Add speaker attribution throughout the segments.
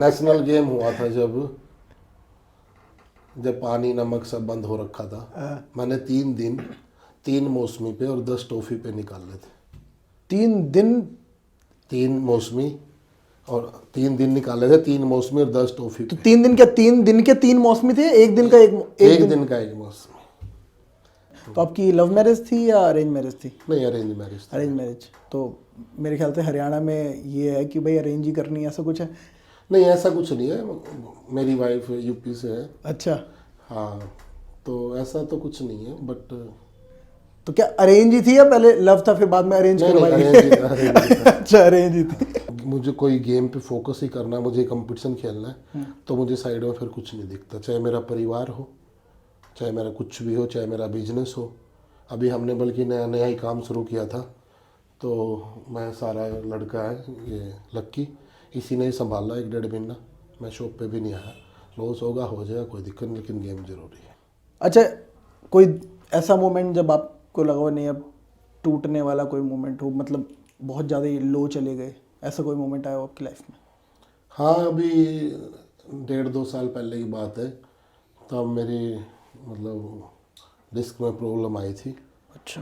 Speaker 1: National game हुआ था जब पानी नमक सब बंद हो रखा था। मैंने 3 दिन 3 मौसमी पे और 10 टॉफी पे निकाले थे।
Speaker 2: 3 दिन
Speaker 1: 3 मौसमी और 3 दिन निकाले थे, 3 मौसमी और 10 टॉफी
Speaker 2: तो
Speaker 1: पे।
Speaker 2: 3 दिन क्या 3 दिन के 3 मौसमी थे? एक दिन का
Speaker 1: एक दिन का एक मौसमी।
Speaker 2: तो आपकी लव मैरिज थी या अरेंज मैरिज थी?
Speaker 1: नहीं, अरेंज मैरिज था।
Speaker 2: Arrange marriage. तो मेरे ख्याल से हरियाणा में ये है कि भाई अरेंज ही करनी है, ऐसा कुछ है?
Speaker 1: नहीं, ऐसा कुछ नहीं है। मेरी वाइफ यूपी से है।
Speaker 2: अच्छा।
Speaker 1: हाँ, तो ऐसा तो कुछ नहीं है, बट
Speaker 2: तो क्या अरेंज ही थी या पहले लव था फिर बाद में अरेंज करवाई?
Speaker 1: अरेंज
Speaker 2: अच्छा, अरेंज ही थी।
Speaker 1: मुझे कोई गेम पे फोकस ही करना है, मुझे कंपटीशन खेलना है, तो मुझे साइड में फिर कुछ नहीं दिखता। चाहे मेरा परिवार हो, चाहे मेरा कुछ भी हो, चाहे मेरा बिजनेस हो। अभी हमने बल्कि नया नया ही काम शुरू किया था, तो मैं सारा लड़का है ये लक्की, इसी ने ही संभाला 1-1.5 महीना। मैं शॉप पे भी नहीं आया। लॉस होगा हो जाएगा, कोई दिक्कत नहीं, लेकिन गेम जरूरी है।
Speaker 2: अच्छा, कोई ऐसा मोमेंट जब आपको लगा हो नहीं अब टूटने वाला कोई मोमेंट हो, मतलब बहुत ज़्यादा ही लो चले गए, ऐसा कोई मोमेंट आया हो आपकी लाइफ में?
Speaker 1: हाँ, अभी 1.5-2 साल पहले की बात है। तब मेरी मतलब डिस्क में प्रॉब्लम आई थी।
Speaker 2: अच्छा।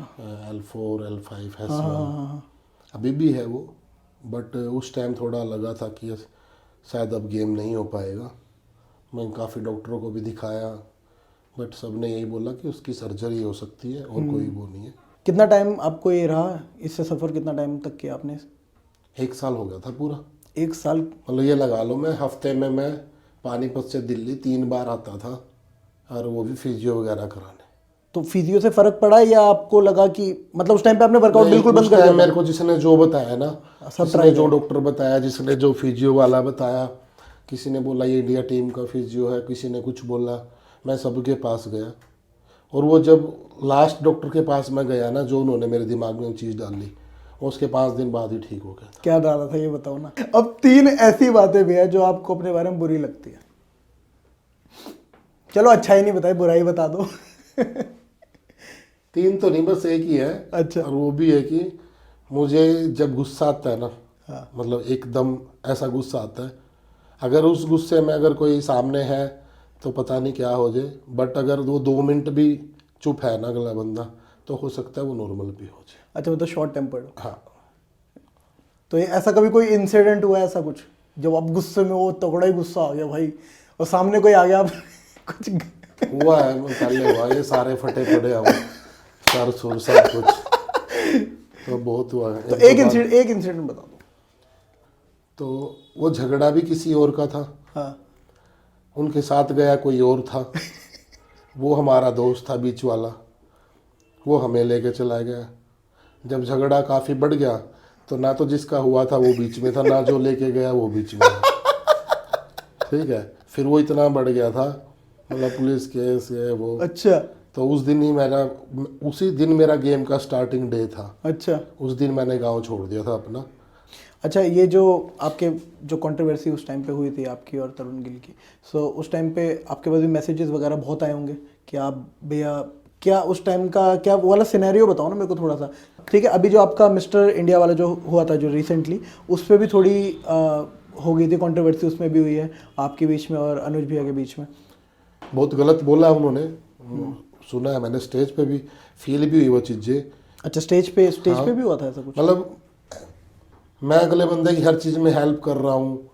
Speaker 1: L4 L5 S1।
Speaker 2: हाँ।
Speaker 1: अभी भी है वो, बट उस टाइम थोड़ा लगा था कि शायद अब गेम नहीं हो पाएगा। मैं काफ़ी डॉक्टरों को भी दिखाया, बट सब ने यही बोला कि उसकी सर्जरी हो सकती है और कोई वो नहीं है।
Speaker 2: कितना टाइम आपको ये रहा, इससे सफ़र कितना टाइम तक किया आपने?
Speaker 1: 1 साल हो गया था पूरा।
Speaker 2: 1 साल?
Speaker 1: मतलब ये लगा लो, मैं हफ्ते में मैं पानीपत से दिल्ली 3 बार आता था, और वो भी फिजियो वगैरह कराने।
Speaker 2: तो फिजियो से फर्क पड़ा या आपको लगा कि मतलब उस टाइम पे आपने वर्कआउट बिल्कुल बंद कर दिया?
Speaker 1: मेरे को जिसने जो बताया ना, जिसने जो डॉक्टर बताया, जिसने जो फिजियो वाला बताया, किसी ने बोला ये इंडिया टीम का फिजियो है, किसी ने कुछ बोला, मैं सबके पास गया। और वो जब लास्ट डॉक्टर के पास मैं गया ना, जो उन्होंने मेरे दिमाग में चीज़ डाली, उसके 5 दिन बाद ही ठीक हो गया।
Speaker 2: क्या डाला था ये बताओ ना। अब 3 ऐसी बातें भी है जो आपको अपने बारे में बुरी लगती है। चलो अच्छा ही नहीं बताए, बुराई बता दो।
Speaker 1: 3 तो नहीं, बस एक ही है।
Speaker 2: अच्छा।
Speaker 1: और वो भी है कि मुझे जब गुस्सा आता है ना,
Speaker 2: हाँ।
Speaker 1: मतलब एकदम ऐसा गुस्सा आता है, अगर उस गुस्से में अगर कोई सामने है तो पता नहीं क्या हो जाए, बट अगर वो 2 मिनट भी चुप है ना अगला बंदा, तो हो सकता है वो नॉर्मल भी हो जाए।
Speaker 2: अच्छा, मतलब शॉर्ट टेम्पर्ड हो।
Speaker 1: हाँ।
Speaker 2: तो ये ऐसा कभी कोई इंसिडेंट हुआ है ऐसा कुछ, जब आप गुस्से में वो तगड़ा ही गुस्सा आ गया भाई और सामने कोई आ गया आप कुछ?
Speaker 1: हुआ है, मैं पहले हुआ, ये सारे फटे पड़े हम सर सुर सब कुछ, तो बहुत हुआ है।
Speaker 2: तो एक इंसिडेंट बता दो।
Speaker 1: तो वो झगड़ा भी किसी और का था।
Speaker 2: हाँ।
Speaker 1: उनके साथ गया कोई और था। वो हमारा दोस्त था बीच वाला, वो हमें लेके चला गया। जब झगड़ा काफ़ी बढ़ गया, तो ना तो जिसका हुआ था वो बीच में था, ना जो लेके गया वो बीच में था। ठीक है, फिर वो इतना बढ़ गया था, मतलब पुलिस केस है वो।
Speaker 2: अच्छा।
Speaker 1: तो उसी दिन मेरा गेम का स्टार्टिंग डे था।
Speaker 2: अच्छा।
Speaker 1: उस दिन मैंने गांव छोड़ दिया था अपना।
Speaker 2: अच्छा, ये जो आपके जो कंट्रोवर्सी उस टाइम पे हुई थी आपकी और तरुण गिल की, सो उस टाइम पे आपके पास भी मैसेजेस वगैरह बहुत आए होंगे कि आप भैया, क्या उस टाइम का क्या वो वाला सिनेरियो बताओ ना मेरे को थोड़ा सा। ठीक है, अभी जो आपका मिस्टर इंडिया वाला जो हुआ था जो रिसेंटली, उस पर भी थोड़ी हो गई थी कंट्रोवर्सी, उसमें भी हुई है आपके बीच में और अनुज भैया के बीच में।
Speaker 1: बहुत गलत बोला उन्होंने, सुना है मैंने, स्टेज पे भी फील भी हुई वो चीज़ें।
Speaker 2: अच्छा, स्टेज पे भी हुआ था ऐसा कुछ?
Speaker 1: मतलब मैं अगले बंदे की हर चीज़ में हेल्प कर रहा हूँ।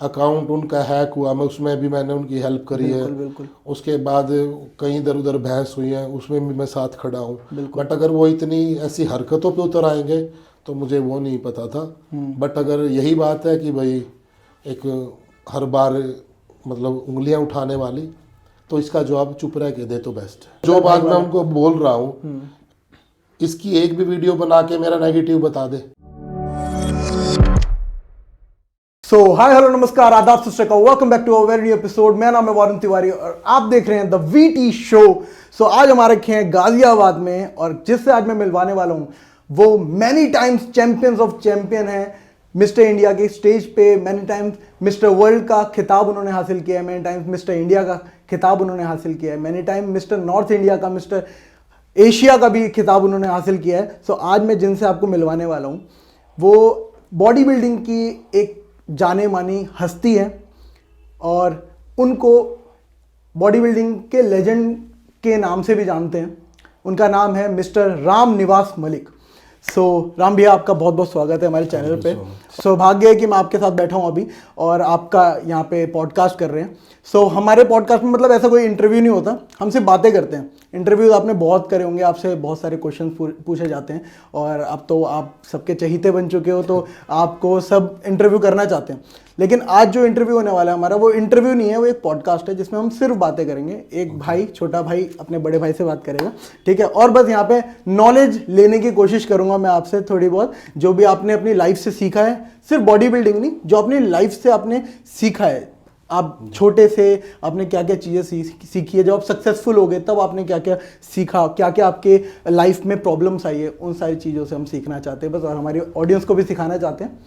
Speaker 1: अकाउंट उनका हैक हुआ, मैं उसमें भी मैंने उनकी हेल्प करी है।
Speaker 2: बिल्कुल।
Speaker 1: उसके बाद कहीं इधर उधर बहस हुई है, उसमें भी मैं साथ खड़ा हूँ। बट अगर वो इतनी ऐसी हरकतों पे उतर आएंगे तो मुझे वो नहीं पता था। बट अगर यही बात है कि भाई एक हर बार मतलब उंगलियां उठाने वाली, तो इसका जवाब चुप रह के दे तो बेस्ट है। जो बात मैं उनको बोल रहा हूँ, इसकी एक भी वीडियो बना के मेरा नेगेटिव बता दे।
Speaker 2: सो हाय हेलो नमस्कार आदाब सत welcome back to a very new episode. मेरा नाम है वरुण तिवारी और आप देख रहे हैं द वीटी शो। सो आज हमारे रखे हैं गाजियाबाद में, और जिससे आज मैं मिलवाने वाला हूं वो many times champions of champion है। मिस्टर इंडिया के स्टेज पे मैनी टाइम्स मिस्टर वर्ल्ड का खिताब उन्होंने हासिल किया है, मैनी टाइम्स मिस्टर इंडिया का खिताब उन्होंने हासिल किया है, many time mister north India का, मिस्टर एशिया का भी खिताब उन्होंने हासिल किया है। सो आज मैं जिनसे आपको मिलवाने वाला हूँ वो बॉडी बिल्डिंग की एक जाने मानी हस्ती है, और उनको बॉडी बिल्डिंग के लेजेंड के नाम से भी जानते हैं। उनका नाम है मिस्टर राम निवास मलिक। राम भैया, आपका बहुत बहुत स्वागत है हमारे चैनल पे। सौभाग्य है कि मैं आपके साथ बैठा हूँ अभी और आपका यहाँ पे पॉडकास्ट कर रहे हैं। हमारे पॉडकास्ट में मतलब ऐसा कोई इंटरव्यू नहीं होता, हम सिर्फ बातें करते हैं। इंटरव्यूज आपने बहुत करे होंगे, आपसे बहुत सारे क्वेश्चन पूछे जाते हैं और अब तो आप सबके चहीते बन चुके हो, तो आपको सब इंटरव्यू करना चाहते हैं। लेकिन आज जो इंटरव्यू होने वाला है हमारा, वो इंटरव्यू नहीं है, वो एक पॉडकास्ट है जिसमें हम सिर्फ बातें करेंगे। एक भाई, छोटा भाई अपने बड़े भाई से बात करेगा, ठीक है। और बस यहाँ पे नॉलेज लेने की कोशिश करूंगा मैं आपसे थोड़ी बहुत, जो भी आपने अपनी लाइफ से सीखा है, सिर्फ बॉडी बिल्डिंग नहीं, जो अपनी लाइफ से आपने सीखा है। आप छोटे से आपने क्या क्या चीज़ें सीखी है, जब आप सक्सेसफुल हो गए तब आपने क्या क्या सीखा, क्या क्या आपके लाइफ में प्रॉब्लम्स आई है, उन सारी चीज़ों से हम सीखना चाहते हैं बस, और हमारी ऑडियंस को भी सिखाना चाहते हैं।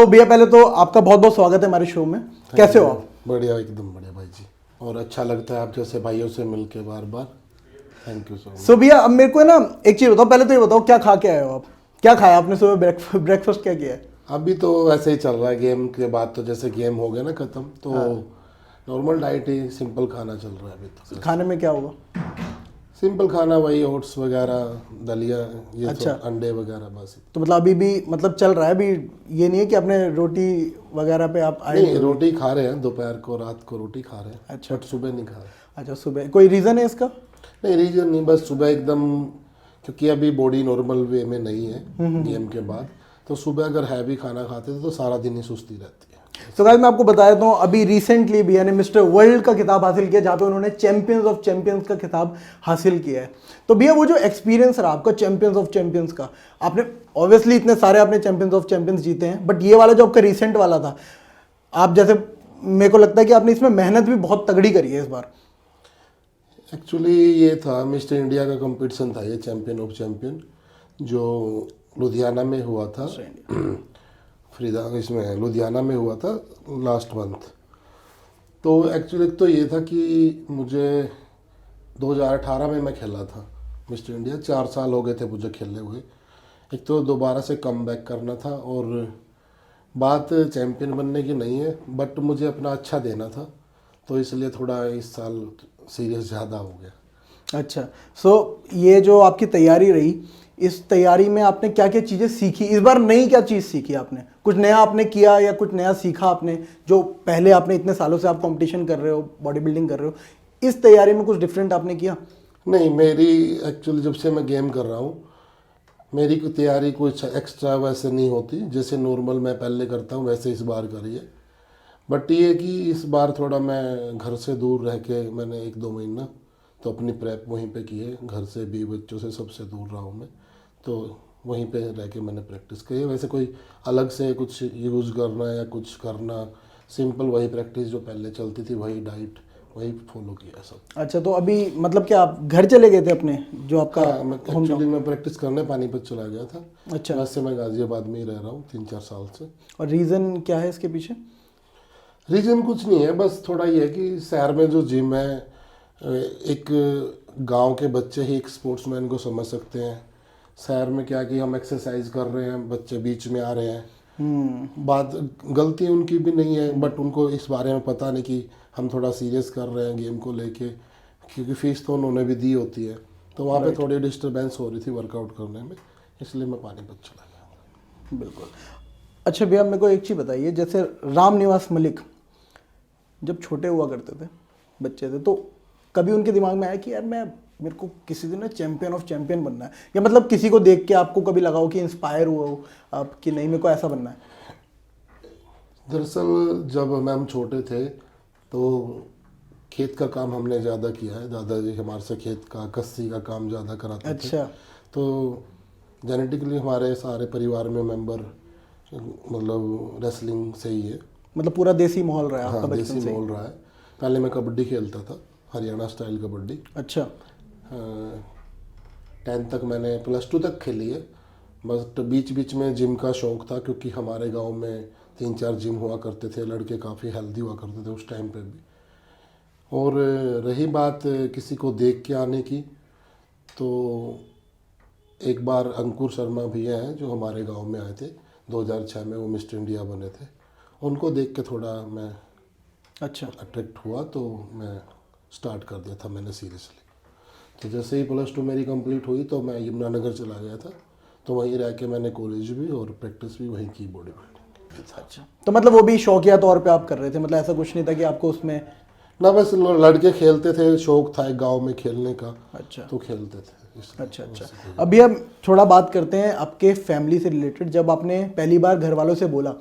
Speaker 2: भैया, पहले तो आपका बहुत बहुत स्वागत है हमारे शो में। कैसे हो आप?
Speaker 1: बढ़िया, एकदम बढ़िया भाई जी। और अच्छा लगता है आप जैसे भाइयों से मिलके बार बार। Thank you so much.
Speaker 2: भैया, अब मेरे को ना एक चीज़ बताओ, पहले तो ये बताओ क्या खा के आए हो आप? क्या खाया आपने सुबह? ब्रेकफास्ट क्या किया है?
Speaker 1: अभी तो वैसे ही चल रहा है, गेम के बाद तो जैसे गेम हो गया ना खत्म, तो नॉर्मल डाइट ही, सिंपल खाना चल रहा है अभी तो।
Speaker 2: खाने में क्या होगा?
Speaker 1: सिंपल खाना, वही ओट्स वगैरह, दलिया, ये
Speaker 2: अच्छा।
Speaker 1: सब, अंडे वगैरह बस।
Speaker 2: तो मतलब अभी भी मतलब चल रहा है, अभी ये नहीं है कि अपने रोटी वगैरह पे आप आए?
Speaker 1: नहीं, रोटी खा रहे हैं, दोपहर को रात को रोटी खा रहे हैं।
Speaker 2: अच्छा।
Speaker 1: बट सुबह नहीं खा रहे।
Speaker 2: अच्छा, सुबह कोई रीज़न है इसका?
Speaker 1: नहीं, रीजन नहीं, बस सुबह एकदम, क्योंकि अभी बॉडी नॉर्मल वे में नहीं है गेम के बाद, तो सुबह अगर हैवी खाना खाते थे तो सारा दिन ही सुस्ती रहती है।
Speaker 2: तो गाइस, मैं आपको बता देता हूँ, अभी रिसेंटली भैया ने मिस्टर वर्ल्ड का खिताब हासिल किया, जहाँ पे उन्होंने चैंपियंस ऑफ चैंपियंस का खिताब हासिल किया है। तो भैया, वो जो एक्सपीरियंस रहा आपका चैंपियंस ऑफ चैंपियंस का, आपने ऑब्वियसली इतने सारे आपने चैंपियंस ऑफ चैंपियंस जीते हैं, बट ये वाला जो आपका रिसेंट वाला था, आप जैसे, मेरे को लगता है कि आपने इसमें मेहनत भी बहुत तगड़ी करी है इस बार।
Speaker 1: एक्चुअली ये था मिस्टर इंडिया का कंपटीशन था, ये चैंपियन ऑफ चैंपियन, जो लुधियाना में हुआ था। इसमें लुधियाना में हुआ था लास्ट मंथ। तो एक्चुअली तो ये था कि मुझे 2018 में मैं खेला था मिस्टर इंडिया, 4 साल हो गए थे मुझे खेले हुए। एक तो दोबारा से कम बैक करना था, और बात चैंपियन बनने की नहीं है, बट मुझे अपना अच्छा देना था, तो इसलिए थोड़ा इस साल सीरियस ज़्यादा हो गया।
Speaker 2: अच्छा, ये जो आपकी तैयारी रही, इस तैयारी में आपने क्या क्या चीज़ें सीखी इस बार? नई क्या चीज़ सीखी आपने? कुछ नया आपने किया या कुछ नया सीखा आपने, जो पहले आपने इतने सालों से आप कंपटीशन कर रहे हो, बॉडी बिल्डिंग कर रहे हो, इस तैयारी में कुछ डिफरेंट आपने किया?
Speaker 1: नहीं, मेरी एक्चुअली जब से मैं गेम कर रहा हूँ, मेरी कोई तैयारी कुछ एक्स्ट्रा वैसे नहीं होती, जैसे नॉर्मल मैं पहले करता हूँ वैसे इस बार करी है। बट ये कि इस बार थोड़ा मैं घर से दूर रह के, मैंने 1-2 महीना तो अपनी प्रेप वहीं पे की है, घर से भी, बच्चों से, सबसे दूर रहा हूँ मैं, तो वहीं पे रह के मैंने प्रैक्टिस की है। वैसे कोई अलग से कुछ यूज़ करना या कुछ करना, सिंपल वही प्रैक्टिस जो पहले चलती थी, वही डाइट, वही फॉलो किया सब।
Speaker 2: अच्छा, तो अभी मतलब क्या आप घर चले गए थे अपने, जो आपका?
Speaker 1: हाँ, मैं एक्चुअली मैं प्रैक्टिस करने पानीपत चला गया था।
Speaker 2: अच्छा।
Speaker 1: वैसे मैं गाज़ियाबाद में ही रह रहा हूँ 3-4 साल से।
Speaker 2: और रीज़न क्या है इसके पीछे?
Speaker 1: रीज़न कुछ नहीं है, बस थोड़ा ये है कि शहर में जो जिम है, एक गांव के बच्चे ही एक स्पोर्ट्समैन को समझ सकते हैं। शहर में क्या कि हम एक्सरसाइज कर रहे हैं, बच्चे बीच में आ रहे हैं, बात गलती उनकी भी नहीं है, बट उनको इस बारे में पता नहीं कि हम थोड़ा सीरियस कर रहे हैं गेम को लेके, क्योंकि फीस तो उन्होंने भी दी होती है, तो वहाँ पे थोड़ी डिस्टर्बेंस हो रही थी वर्कआउट करने में, इसलिए मैं पानीपत चला गया।
Speaker 2: बिल्कुल। अच्छा भैया, मेरे को एक चीज़ बताइए, जैसे राम निवास मलिक जब छोटे हुआ करते थे, बच्चे थे, तो कभी उनके दिमाग में आया कि यार मेरे को किसी दिन चैंपियन ऑफ चैंपियन बनना है, या मतलब किसी को देख के आपको कभी लगा हो कि इंस्पायर हुआ हो आप कि नहीं, मेरे को ऐसा बनना है?
Speaker 1: दरअसल जब हम छोटे थे तो खेत का काम हमने ज़्यादा किया है, दादाजी हमारे से खेत का, कस्सी का काम ज़्यादा कराते थे।
Speaker 2: अच्छा।
Speaker 1: तो जेनेटिकली हमारे सारे परिवार में मेंबर मतलब रेसलिंग से ही है,
Speaker 2: मतलब पूरा देसी माहौल रहा है आपका
Speaker 1: हाँ,
Speaker 2: बचपन
Speaker 1: देसी
Speaker 2: से?
Speaker 1: माहौल रहा है। पहले मैं कबड्डी खेलता था, हरियाणा स्टाइल कबड्डी।
Speaker 2: अच्छा।
Speaker 1: 10th तक मैंने, +2 तक खेली है, बस तो बीच बीच में जिम का शौक़ था, क्योंकि हमारे गांव में 3-4 जिम हुआ करते थे, लड़के काफ़ी हेल्दी हुआ करते थे उस टाइम पे भी। और रही बात किसी को देख के आने की, तो एक बार अंकुर शर्मा भैया हैं जो हमारे गांव में आए थे 2006 में, वो मिस्टर इंडिया बने थे, उनको देख के थोड़ा मैं
Speaker 2: अच्छा
Speaker 1: अट्रैक्ट हुआ तो मैं स्टार्ट कर दिया था मैंने सीरियसली। तो जैसे ही +2 मेरी कंप्लीट हुई तो मैं यमुनानगर चला गया था, तो वहीं रह के मैंने कॉलेज भी और प्रैक्टिस भी वहीं की बॉडी बिल्डिंग।
Speaker 2: अच्छा, तो मतलब वो भी शौकिया तौर पे आप कर रहे थे, मतलब ऐसा कुछ नहीं था कि आपको उसमें।
Speaker 1: ना बस लड़के खेलते थे, शौक था एक गांव में खेलने का,
Speaker 2: अच्छा
Speaker 1: तो खेलते थे इसलिए।
Speaker 2: अच्छा अच्छा। अभी हम थोड़ा बात करते हैं आपके फैमिली से रिलेटेड। जब आपने पहली बार घर वालों से बोला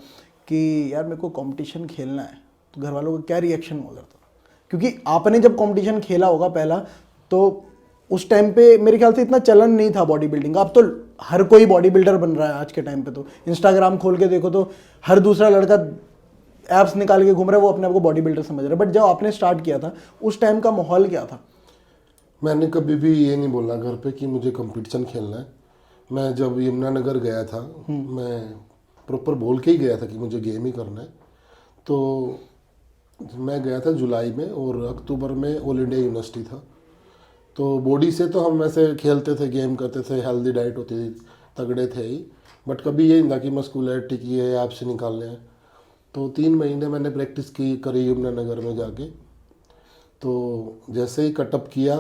Speaker 2: कि यार मेरे को कंपटीशन खेलना है, तो घर वालों का क्या रिएक्शन हुआ करता? क्योंकि आपने जब कंपटीशन खेला होगा पहला, तो उस टाइम पे मेरे ख्याल से इतना चलन नहीं था बॉडी बिल्डिंग का। अब तो हर कोई बॉडी बिल्डर बन रहा है आज के टाइम पे, तो इंस्टाग्राम खोल के देखो तो हर दूसरा लड़का एप्स निकाल के घूम रहा है, वो अपने आप को बॉडी बिल्डर समझ रहा है। बट जब आपने स्टार्ट किया था उस टाइम का माहौल क्या था?
Speaker 1: मैंने कभी भी ये नहीं बोला घर पे कि मुझे कंपटीशन खेलना है। मैं जब यमुनानगर गया था, मैं प्रॉपर बोल के ही गया था कि मुझे गेम ही करना है। तो मैं गया था जुलाई में और अक्टूबर में ऑल इंडिया यूनिवर्सिटी था। तो बॉडी से तो हम वैसे खेलते थे, गेम करते थे, हेल्दी डाइट होती थी, तगड़े थे ही, बट कभी ये नहीं था कि मस्कुलैरिटी की है, ऐप से निकालने हैं। तो 3 महीने मैंने प्रैक्टिस की करी यमुनानगर में जाके। तो जैसे ही कटअप किया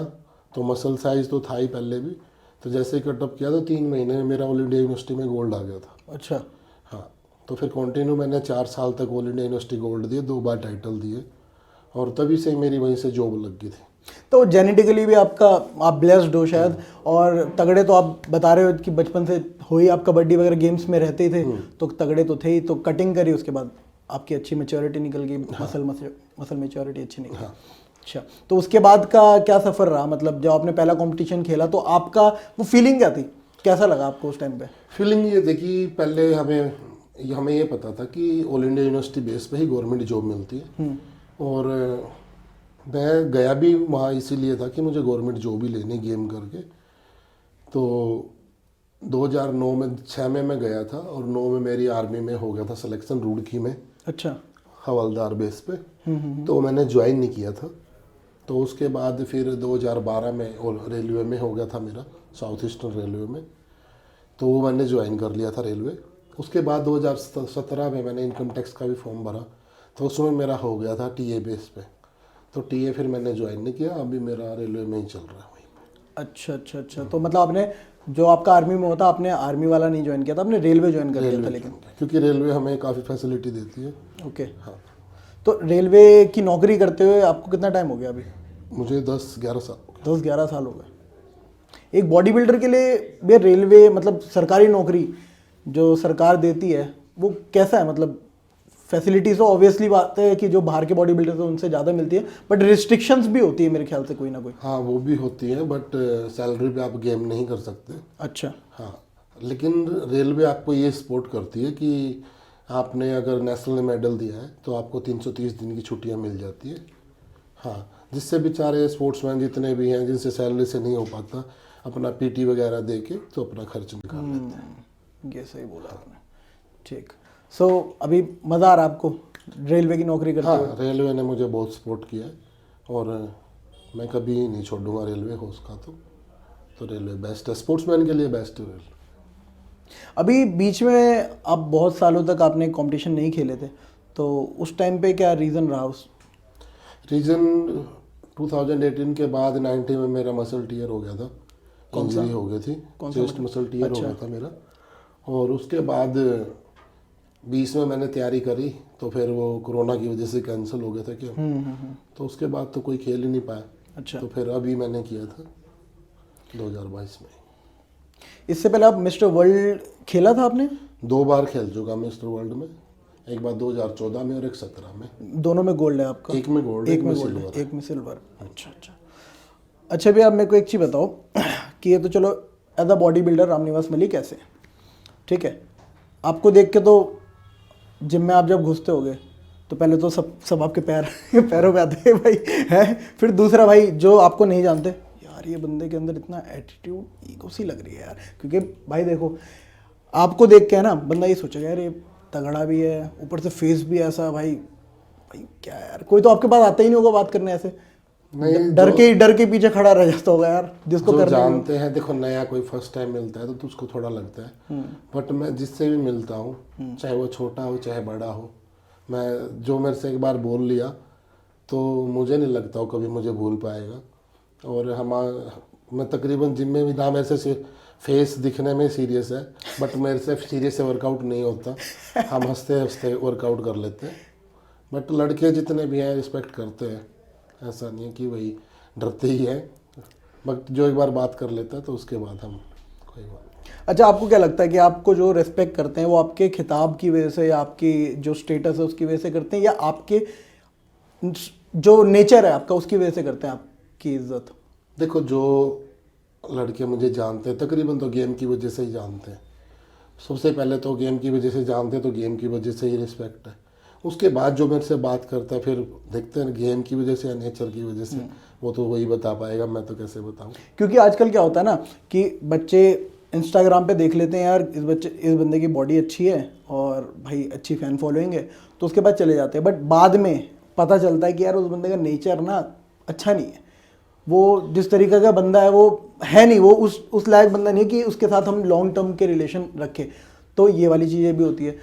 Speaker 1: तो मसल साइज तो था ही पहले भी, तो जैसे ही कटअप किया तो 3 महीने में मेरा ऑल इंडिया यूनिवर्सिटी में गोल्ड आ गया था।
Speaker 2: अच्छा
Speaker 1: हाँ, तो फिर कंटिन्यू मैंने 4 साल तक ऑल इंडिया यूनिवर्सिटी गोल्ड दिए, 2 बार टाइटल दिए, और तभी से मेरी वहीं से जॉब लग गई थी।
Speaker 2: तो जेनेटिकली भी आपका, आप ब्लेस्ड हो शायद, और तगड़े तो आप बता रहे हो कि बचपन से हो ही, आप कबड्डी वगैरह गेम्स में रहते ही थे, तो तगड़े तो थे ही। तो कटिंग करी, उसके बाद आपकी अच्छी मैच्योरिटी निकल गई, मसल मैच्योरिटी अच्छी निकली।
Speaker 1: हाँ।
Speaker 2: अच्छा, तो उसके बाद का क्या सफ़र रहा? मतलब जब आपने पहला कंपटीशन खेला तो आपका वो फीलिंग क्या थी, कैसा लगा आपको उस टाइम पे?
Speaker 1: फीलिंग ये थी कि पहले हमें ये पता था कि ऑल इंडिया यूनिवर्सिटी बेस पे ही गवर्नमेंट जॉब मिलती है, और मैं गया भी वहाँ इसीलिए था कि मुझे गवर्नमेंट जॉब ही लेनी गेम करके। तो 2009 में 6 में मैं गया था, और 9 में मेरी आर्मी में हो गया था सिलेक्शन रुड़की में।
Speaker 2: अच्छा,
Speaker 1: हवलदार बेस पे। तो मैंने ज्वाइन नहीं किया था। तो उसके बाद फिर 2012 में और रेलवे में हो गया था मेरा, साउथ ईस्टर्न रेलवे में, तो वो मैंने ज्वाइन कर लिया था रेलवे। उसके बाद 2017 में मैंने इनकम टैक्स का भी फॉर्म भरा, तो उसमें मेरा हो गया था टीए बेस पे। तो टीए फिर मैंने ज्वाइन नहीं किया, अभी मेरा रेलवे में ही चल रहा है वहीं पे।
Speaker 2: अच्छा अच्छा अच्छा। तो मतलब आपने जो आपका आर्मी में होता, आपने आर्मी वाला नहीं ज्वाइन किया था, आपने रेलवे ज्वाइन कर लिया था? लेकिन
Speaker 1: क्योंकि रेलवे हमें काफ़ी फैसिलिटी देती है।
Speaker 2: ओके,
Speaker 1: हाँ,
Speaker 2: तो रेलवे की नौकरी करते हुए आपको कितना टाइम हो गया अभी?
Speaker 1: मुझे 10-11 साल।
Speaker 2: 10-11 साल हो गए। एक बॉडी बिल्डर के लिए भी रेलवे, मतलब सरकारी नौकरी जो सरकार देती है, वो कैसा है? मतलब फैसिलिटीज तो ऑब्वियसली बात है कि जो बाहर के बॉडी बिल्डर हैं उनसे ज़्यादा मिलती है, बट रिस्ट्रिक्शंस भी होती है मेरे ख्याल से कोई ना कोई।
Speaker 1: हाँ, वो भी होती है, बट सैलरी पे आप गेम नहीं कर सकते।
Speaker 2: अच्छा,
Speaker 1: हाँ, लेकिन रेलवे आपको ये सपोर्ट करती है कि आपने अगर नेशनल मेडल दिया है तो आपको 330 दिन की छुट्टियां मिल जाती है। हाँ, जिससे बेचारे स्पोर्ट्समैन जितने भी हैं जिनसे सैलरी से नहीं हो पाता, अपना पीटी वगैरह दे के तो अपना खर्च निकाल लेते हैं।
Speaker 2: ये सही बोला आपने। ठीक, सो अभी मज़ा आ रहा है आपको रेलवे की नौकरी करते हुए?
Speaker 1: हाँ, रेलवे ने मुझे बहुत सपोर्ट किया है, और मैं कभी नहीं छोड़ूंगा रेलवे हो उसका। तो रेलवे बेस्ट है, स्पोर्ट्समैन के लिए बेस्ट है रेलवे।
Speaker 2: अभी बीच में आप बहुत सालों तक आपने कंपटीशन नहीं खेले थे, तो उस टाइम पे क्या रीज़न रहा? उस
Speaker 1: रीज़न 2018 के बाद 90 में मेरा मसल टीयर हो गया था, इंजरी हो गई थी, चेस्ट मसल टीयर हो गया था मेरा। और उसके बाद 20 में मैंने तैयारी करी, तो फिर वो कोरोना की वजह से कैंसिल हो गया था क्या। तो उसके बाद तो कोई खेल ही नहीं पाया।
Speaker 2: अच्छा,
Speaker 1: तो फिर अभी मैंने किया था 2022 में।
Speaker 2: इससे पहले आप मिस्टर वर्ल्ड खेला था आपने?
Speaker 1: 2 बार खेल चुका मिस्टर वर्ल्ड में, एक बार 2014 में और एक 17 में।
Speaker 2: दोनों में गोल्ड है आपका?
Speaker 1: एक में गोल्ड,
Speaker 2: एक में गोल्ड, एक में सिल्वर। अच्छा अच्छा अच्छा। भैया आप मेरे को एक चीज़ बताओ कि ये तो चलो as a body builder Ramniwas Malik ऐसे, ठीक है, आपको देख के तो जिम में आप जब घुसते होगे तो पहले तो सब आपके पैरों पे आते हैं भाई, है। फिर दूसरा भाई जो आपको नहीं जानते, यार ये बंदे के अंदर इतना एटीट्यूड, ईगो सी लग रही है यार। क्योंकि भाई देखो, आपको देख के है ना बंदा ये सोचेगा यार ये तगड़ा भी है, ऊपर से फेस भी ऐसा, भाई क्या यार, कोई तो आपके पास आता ही नहीं होगा बात करने ऐसे,
Speaker 1: नहीं,
Speaker 2: डर के पीछे खड़ा रह जाता होगा यार जिसको
Speaker 1: जो
Speaker 2: करने को।
Speaker 1: जानते हैं, देखो नया कोई फर्स्ट टाइम मिलता है तो उसको थोड़ा लगता है, बट मैं जिससे भी मिलता हूँ, चाहे वो छोटा हो चाहे बड़ा हो, मैं जो मेरे से एक बार बोल लिया तो मुझे नहीं लगता वो कभी मुझे भूल पाएगा। और मैं तकरीबन जिम में भी नाम ऐसे फेस दिखने में सीरियस है, बट मेरे से सीरियस से वर्कआउट नहीं होता। हम हंसते हंसते वर्कआउट कर लेते हैं। बट लड़के जितने भी हैं रिस्पेक्ट करते हैं, ऐसा नहीं है कि वही डरते ही हैं। बट जो एक बार बात कर लेता है तो उसके बाद हम कोई बात।
Speaker 2: अच्छा, आपको क्या लगता है कि आपको जो रेस्पेक्ट करते हैं वो आपके खिताब की वजह से या आपकी जो स्टेटस है उसकी वजह से करते हैं, या आपके जो नेचर है आपका उसकी वजह से करते हैं आपकी इज्जत?
Speaker 1: देखो, जो लड़के मुझे जानते हैं तकरीबन तो गेम की वजह से ही जानते हैं। सबसे पहले तो गेम की वजह से जानते हैं, तो गेम की वजह से ही रिस्पेक्ट है। उसके बाद जो मेरे से बात करता है फिर देखते हैं गेम की वजह से या नेचर की वजह से, वो तो वही बता पाएगा, मैं तो कैसे बताऊँ।
Speaker 2: क्योंकि आजकल क्या होता है ना कि बच्चे इंस्टाग्राम पे देख लेते हैं, यार इस बंदे की बॉडी अच्छी है और भाई अच्छी फैन फॉलोइंग है, तो उसके बाद चले जाते हैं। बट बाद में पता चलता है कि यार उस बंदे का नेचर ना अच्छा नहीं है, वो जिस तरीके का बंदा है वो है नहीं, वो उस लायक बंदा नहीं है कि उसके साथ हम लॉन्ग टर्म के रिलेशन रखें। तो ये वाली चीज़ें भी होती है।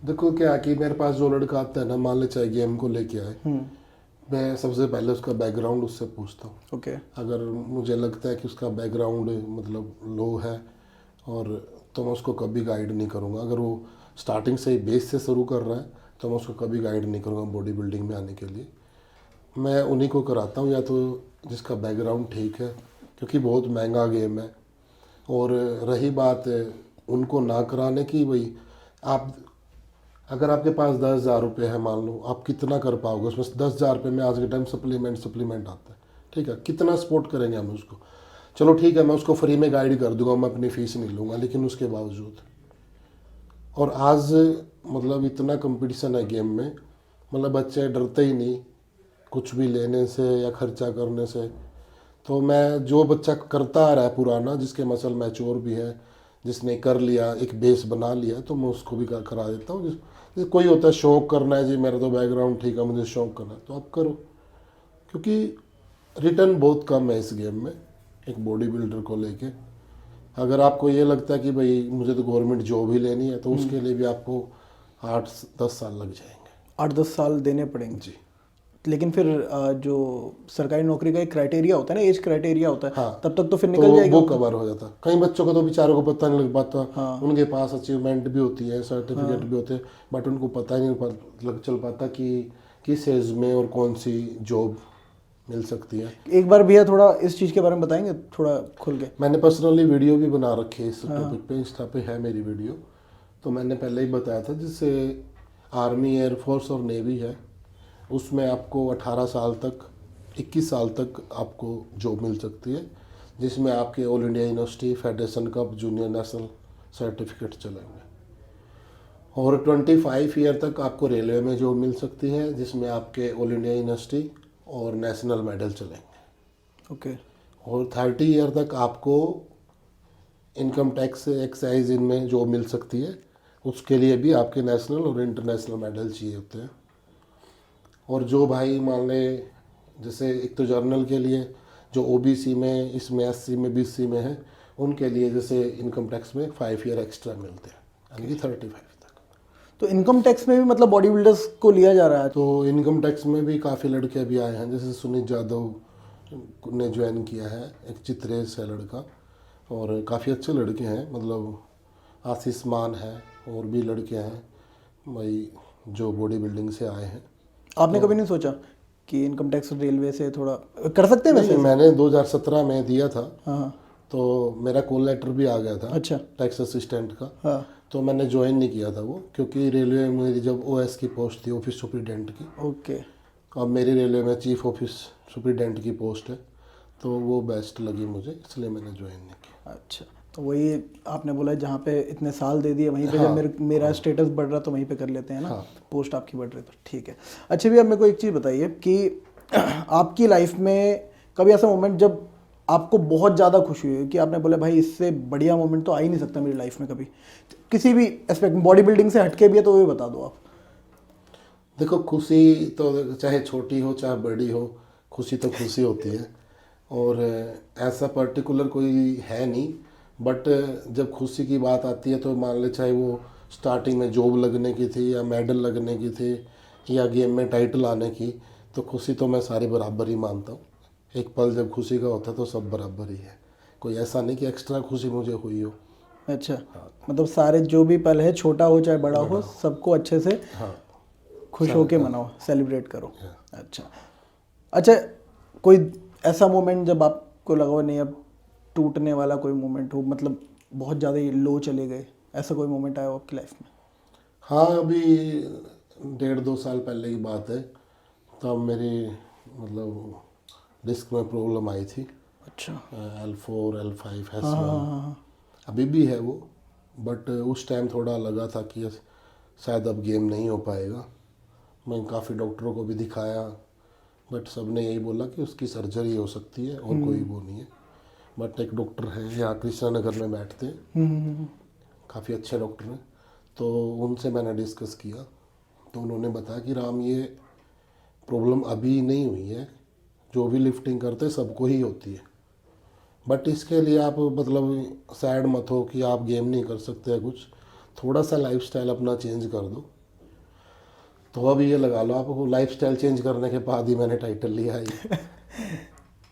Speaker 1: देखो क्या कि मेरे पास जो लड़का आता है ना, मान ले चाहे गेम को लेके आए, मैं सबसे पहले उसका बैकग्राउंड उससे पूछता हूँ।
Speaker 2: ओके।
Speaker 1: अगर मुझे लगता है कि उसका बैकग्राउंड मतलब लो है और तो मैं उसको कभी गाइड नहीं करूँगा। अगर वो स्टार्टिंग से ही बेस से शुरू कर रहा है तो मैं उसको कभी गाइड नहीं करूँगा बॉडी बिल्डिंग में आने के लिए। मैं उन्हीं को कराता हूँ या तो जिसका बैकग्राउंड ठीक है, क्योंकि बहुत महंगा गेम है। और रही बात उनको ना कराने की, वही आप अगर आपके पास 10,000 रुपये है, मान लो आप कितना कर पाओगे उसमें। 10,000 रुपये में आज के टाइम सप्लीमेंट आता है, ठीक है, कितना सपोर्ट करेंगे हम उसको। चलो ठीक है, मैं उसको फ्री में गाइड कर दूंगा, मैं अपनी फीस नहीं लूँगा, लेकिन उसके बावजूद और आज मतलब इतना कंपटीशन है गेम में, मतलब बच्चे डरते ही नहीं कुछ भी लेने से या खर्चा करने से। तो मैं जो बच्चा करता आ रहा है पुराना, जिसके मसल मैच्योर भी है, जिसने कर लिया एक बेस बना लिया, तो मैं उसको भी करा देता हूँ। जैसे कोई होता है शौक करना है, जी मेरा तो बैकग्राउंड ठीक है मुझे शौक करना है, तो आप करो, क्योंकि रिटर्न बहुत कम है इस गेम में एक बॉडी बिल्डर को लेके। अगर आपको ये लगता है कि भाई मुझे तो गवर्नमेंट जॉब ही लेनी है, तो उसके लिए भी आपको 8-10 साल लग जाएंगे।
Speaker 2: 8-10 साल देने पड़ेंगे
Speaker 1: जी।
Speaker 2: लेकिन फिर जो सरकारी नौकरी का एक क्राइटेरिया होता है ना, एज क्राइटेरिया होता है,
Speaker 1: हाँ,
Speaker 2: तब तक तो फिर निकल जाएगा,
Speaker 1: वो कवर हो जाता। कई बच्चों को तो बेचारों को पता नहीं लग पाता।
Speaker 2: हाँ।
Speaker 1: उनके पास अचीवमेंट भी होती है, सर्टिफिकेट भी होते हैं, बट उनको पता ही नहीं चल पाता कि किस एज में और कौन सी जॉब मिल सकती है।
Speaker 2: एक बार भैया थोड़ा इस चीज़ के बारे में बताएंगे थोड़ा खुल के?
Speaker 1: मैंने पर्सनली वीडियो भी बना रखी है इस टॉपिक पे, इंस्टा पे है मेरी वीडियो। तो मैंने पहले ही बताया था, जिससे आर्मी, एयरफोर्स और नेवी है, उसमें आपको 18 साल तक 21 साल तक आपको जॉब मिल सकती है, जिसमें आपके all India university, federation cup, junior national certificate चलेंगे। और 25 ईयर तक आपको रेलवे में जॉब मिल सकती है, जिसमें आपके ऑल इंडिया यूनिवर्सिटी और नेशनल मेडल चलेंगे।
Speaker 2: ओके।
Speaker 1: और 30 ईयर तक आपको इनकम टैक्स, एक्साइज इनमें जॉब मिल सकती है, उसके लिए भी आपके नेशनल और इंटरनेशनल मेडल चाहिए होते हैं। और जो भाई मान ले, जैसे एक तो जर्नल के लिए जो ओबीसी में, इसमें एससी में, बीसी में है, उनके लिए जैसे इनकम टैक्स में 5 ईयर एक्स्ट्रा मिलते हैं, यानी कि 35 तक।
Speaker 2: तो इनकम टैक्स में भी मतलब बॉडी बिल्डर्स को लिया जा रहा है?
Speaker 1: तो इनकम टैक्स में भी काफ़ी लड़के अभी आए हैं, जैसे सुनीत जाधव ने ज्वाइन किया है, एक चित्रेश है लड़का, और काफ़ी अच्छे लड़के हैं, मतलब आशीष मान है, और भी लड़के हैं भाई जो बॉडी बिल्डिंग से आए हैं।
Speaker 2: आपने कभी नहीं सोचा कि इनकम टैक्स रेलवे से थोड़ा कर सकते हैं? वैसे
Speaker 1: मैंने 2017 में दिया था,
Speaker 2: हाँ।
Speaker 1: तो मेरा कॉल लेटर भी आ गया था।
Speaker 2: अच्छा।
Speaker 1: टैक्स असिस्टेंट का।
Speaker 2: हाँ।
Speaker 1: तो मैंने ज्वाइन नहीं किया था वो, क्योंकि रेलवे में मेरी जब ओएस की पोस्ट थी, ऑफिस सुपरिटेंडेंट की,
Speaker 2: ओके।
Speaker 1: अब मेरी रेलवे में चीफ ऑफिस सुपरिटेंडेंट की पोस्ट है, तो वो बेस्ट लगी मुझे, इसलिए मैंने ज्वाइन नहीं किया।
Speaker 2: अच्छा, तो वही आपने बोला जहाँ पे इतने साल दे दिए वहीं पे जब मेरा स्टेटस बढ़ रहा तो वहीं पे कर लेते हैं ना।
Speaker 1: हाँ।
Speaker 2: पोस्ट आपकी बढ़ रही तो ठीक है। अच्छा भैया, मेरे को एक चीज़ बताइए कि आपकी लाइफ में कभी ऐसा मोमेंट जब आपको बहुत ज़्यादा खुशी हुई कि आपने बोला भाई इससे बढ़िया मोमेंट तो आ ही नहीं सकता मेरी लाइफ में कभी, किसी भी एस्पेक्ट में, बॉडी बिल्डिंग से हटके भी है, तो वो भी बता दो आप।
Speaker 1: देखो, खुशी तो चाहे छोटी हो चाहे बड़ी हो, खुशी तो खुशी होती है, और ऐसा पर्टिकुलर कोई है नहीं। बट जब खुशी की बात आती है तो मान ले, चाहे वो स्टार्टिंग में जॉब लगने की थी, या मेडल लगने की थी, या गेम में टाइटल आने की, तो खुशी तो मैं सारी बराबर ही मानता हूँ। एक पल जब खुशी का होता है तो सब बराबर ही है, कोई ऐसा नहीं कि एक्स्ट्रा खुशी मुझे हुई हो।
Speaker 2: अच्छा, मतलब सारे जो भी पल है, छोटा हो चाहे बड़ा हो, सबको अच्छे से
Speaker 1: हाँ,
Speaker 2: खुश होके मनाओ, सेलिब्रेट करो। अच्छा अच्छा, कोई ऐसा मोमेंट जब आपको लगा हो नहीं अब टूटने वाला कोई मोमेंट हो, मतलब बहुत ज़्यादा ही लो चले गए, ऐसा कोई मोमेंट आया हो आपकी लाइफ में?
Speaker 1: हाँ, अभी 1.5-2 साल पहले की बात है, तब मेरी मतलब डिस्क में प्रॉब्लम आई थी।
Speaker 2: अच्छा।
Speaker 1: L4 L5
Speaker 2: हाँ
Speaker 1: S1
Speaker 2: हाँ हाँ।
Speaker 1: अभी भी है वो, बट उस टाइम थोड़ा लगा था कि शायद अब गेम नहीं हो पाएगा। मैं काफ़ी डॉक्टरों को भी दिखाया, बट सब ने यही बोला कि उसकी सर्जरी हो सकती है और कोई वो नहीं है। बट एक डॉक्टर है यहाँ कृष्णा नगर में बैठते हैं, काफ़ी अच्छे डॉक्टर हैं, तो उनसे मैंने डिस्कस किया, तो उन्होंने बताया कि राम ये प्रॉब्लम अभी नहीं हुई है, जो भी लिफ्टिंग करते सबको ही होती है, बट इसके लिए आप मतलब सैड मत हो कि आप गेम नहीं कर सकते हैं कुछ, थोड़ा सा लाइफस्टाइल अपना चेंज कर दो। तो अब ये लगा लो आप, लाइफस्टाइल चेंज करने के बाद ही मैंने टाइटल लिया है ये।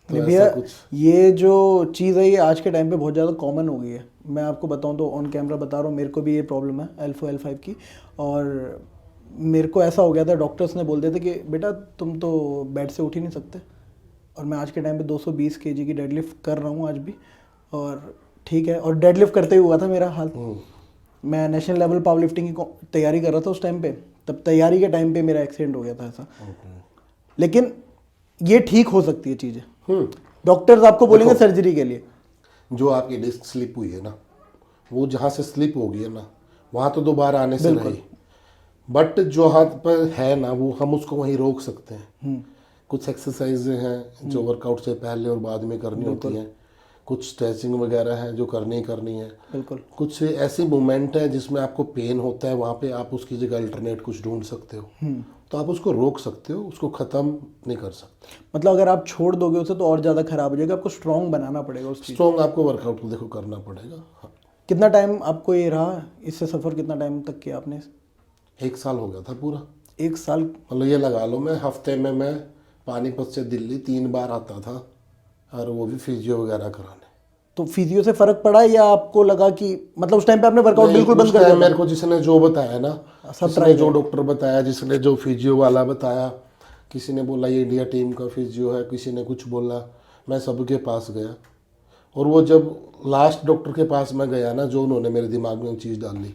Speaker 1: तो
Speaker 2: भैया
Speaker 1: ऐसा कुछ
Speaker 2: ये जो चीज़ है ये आज के टाइम पे बहुत ज़्यादा कॉमन हो गई है। मैं आपको बताऊं तो ऑन कैमरा बता रहा हूँ, मेरे को भी ये प्रॉब्लम है L4 L5 की, और मेरे को ऐसा हो गया था, डॉक्टर्स ने बोल दिया था कि बेटा तुम तो बेड से उठ ही नहीं सकते, और मैं आज के टाइम पे 220 kg की डेडलिफ्ट कर रहा हूँ आज भी, और ठीक है, और डेडलिफ्ट करते ही हुआ था मेरा हाल। मैं नेशनल लेवल पावर लिफ्टिंग की तैयारी कर रहा था उस टाइम पे, तब तैयारी के टाइम पे मेरा एक्सीडेंट हो गया था ऐसा। लेकिन ये ठीक हो सकती है चीज़ें, डॉक्टर्स आपको बोलेंगे सर्जरी के लिए।
Speaker 1: जो आपकी डिस्क स्लिप हुई है ना, वो जहाँ से स्लिप हो गई है ना, वहाँ तो दोबारा आने से रही, बट जो हाथ पर है ना, वो हम उसको वहीं रोक सकते हैं। कुछ एक्सरसाइजें हैं जो वर्कआउट से पहले और बाद में करनी होती हैं, कुछ स्ट्रेचिंग वगैरह है जो करनी है।
Speaker 2: बिल्कुल।
Speaker 1: कुछ ऐसी मूवमेंट है जिसमें आपको पेन होता है, वहाँ पे आप उसकी जगह अल्टरनेट कुछ ढूंढ सकते हो, तो आप उसको रोक सकते हो, उसको ख़त्म नहीं कर सकते।
Speaker 2: मतलब अगर आप छोड़ दोगे उसे तो और ज़्यादा खराब हो जाएगा, आपको स्ट्रॉन्ग बनाना पड़ेगा उस चीज़।
Speaker 1: स्ट्रॉन्ग आपको वर्कआउट तो देखो करना पड़ेगा। हाँ,
Speaker 2: कितना टाइम आपको ये रहा, इससे सफ़र कितना टाइम तक किया आपने?
Speaker 1: 1 साल हो गया था पूरा।
Speaker 2: 1 साल?
Speaker 1: मतलब ये लगा लो, मैं हफ्ते में मैं पानीपत से दिल्ली 3 बार आता था, और वो भी फिजियो वगैरह कराने।
Speaker 2: तो फिजियो से फर्क पड़ा या आपको लगा कि मतलब उस टाइम पे आपने वर्कआउट बिल्कुल बंद
Speaker 1: उस
Speaker 2: कर
Speaker 1: टाइम
Speaker 2: दिया?
Speaker 1: मेरे को जिसने जो बताया ना, जिसने जो डॉक्टर बताया, जिसने जो फिजियो वाला बताया, किसी ने बोला ये इंडिया टीम का फिजियो है, किसी ने कुछ बोला, मैं सबके पास गया, और वो जब लास्ट डॉक्टर के पास मैं गया ना, जो उन्होंने मेरे दिमाग में चीज़ डाली,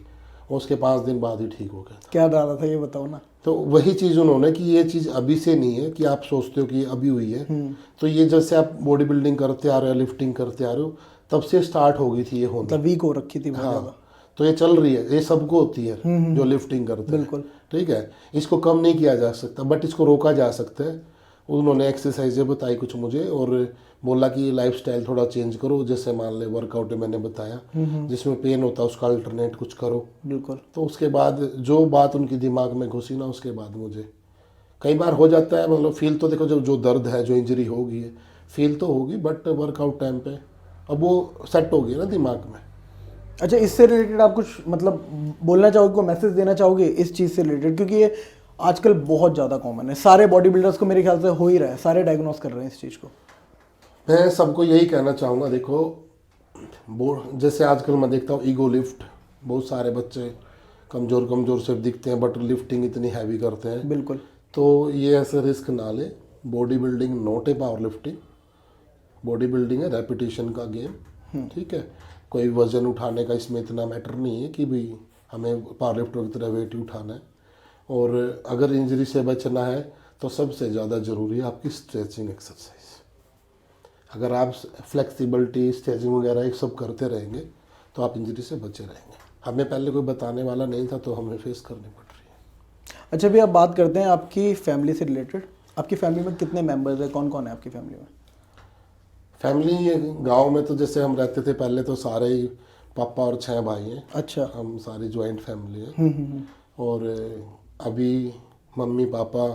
Speaker 1: उसके 5 दिन बाद ही ठीक हो गया था।
Speaker 2: क्या डाला था ये बताओ ना।
Speaker 1: तो वही चीज़ उन्होंने कि ये चीज़ अभी से नहीं है कि आप सोचते हो कि ये अभी हुई है, तो ये जैसे आप बॉडी बिल्डिंग करते आ रहे हो, लिफ्टिंग करते आ रहे हो, तब से स्टार्ट हो गई थी ये होना।
Speaker 2: मतलब वीक हो रखी थी बहुत ज़्यादा।
Speaker 1: हाँ, तो ये चल रही है, ये सबको होती है जो लिफ्टिंग करते हैं।
Speaker 2: बिल्कुल।
Speaker 1: ठीक है, इसको कम नहीं किया जा सकता, बट इसको रोका जा सकता है। उन्होंने एक्सरसाइजें बताई कुछ मुझे, और बोला कि लाइफस्टाइल थोड़ा चेंज करो, जैसे मान ले वर्कआउट मैंने बताया, जिसमें पेन होता है उसका अल्टरनेट कुछ करो।
Speaker 2: बिल्कुल।
Speaker 1: तो उसके बाद जो बात उनकी दिमाग में घुसी ना, उसके बाद मुझे कई बार हो जाता है, मतलब फील तो देखो, जो दर्द है, जो इंजरी होगी है, फील तो होगी, बट वर्कआउट टाइम पे अब वो सेट हो गई ना दिमाग में।
Speaker 2: अच्छा, इससे रिलेटेड आप कुछ मतलब बोलना चाहोगे, कोई मैसेज देना चाहोगे इस चीज़ से रिलेटेड? क्योंकि ये आजकल बहुत ज़्यादा कॉमन है, सारे बॉडी बिल्डर्स को मेरे ख्याल से हो ही रहा है, सारे डायग्नोस कर रहे हैं इस चीज़ को।
Speaker 1: मैं सबको यही कहना चाहूँगा, देखो जैसे आजकल मैं देखता हूँ ईगो लिफ्ट, बहुत सारे बच्चे कमज़ोर से दिखते हैं, बट लिफ्टिंग इतनी हैवी करते हैं।
Speaker 2: बिल्कुल।
Speaker 1: तो ये ऐसे रिस्क ना ले। Body building not a power lifting, body building है रेपिटेशन का गेम। ठीक है, कोई वज़न उठाने का इसमें इतना मैटर नहीं है कि भाई हमें पावर लिफ्टर की तरह वेट ही उठाना है। और अगर इंजरी से बचना है तो सबसे ज़्यादा ज़रूरी है आपकी स्ट्रेचिंग एक्सरसाइज। अगर आप फ्लेक्सिबिलिटी, स्ट्रेचिंग वगैरह एक सब करते रहेंगे तो आप इंजरी से बचे रहेंगे। हमें पहले कोई बताने वाला नहीं था, तो हमें फेस करनी पड़ रही है।
Speaker 2: अच्छा भी, आप बात करते हैं आपकी फैमिली से रिलेटेड। आपकी फैमिली में कितने मेंबर्स हैं, कौन कौन है आपकी फैमिली में?
Speaker 1: फैमिली गांव में तो जैसे हम रहते थे पहले, तो सारे ही पापा और 6 भाई हैं।
Speaker 2: अच्छा।
Speaker 1: हम सारी ज्वाइंट फैमिली है। और अभी मम्मी पापा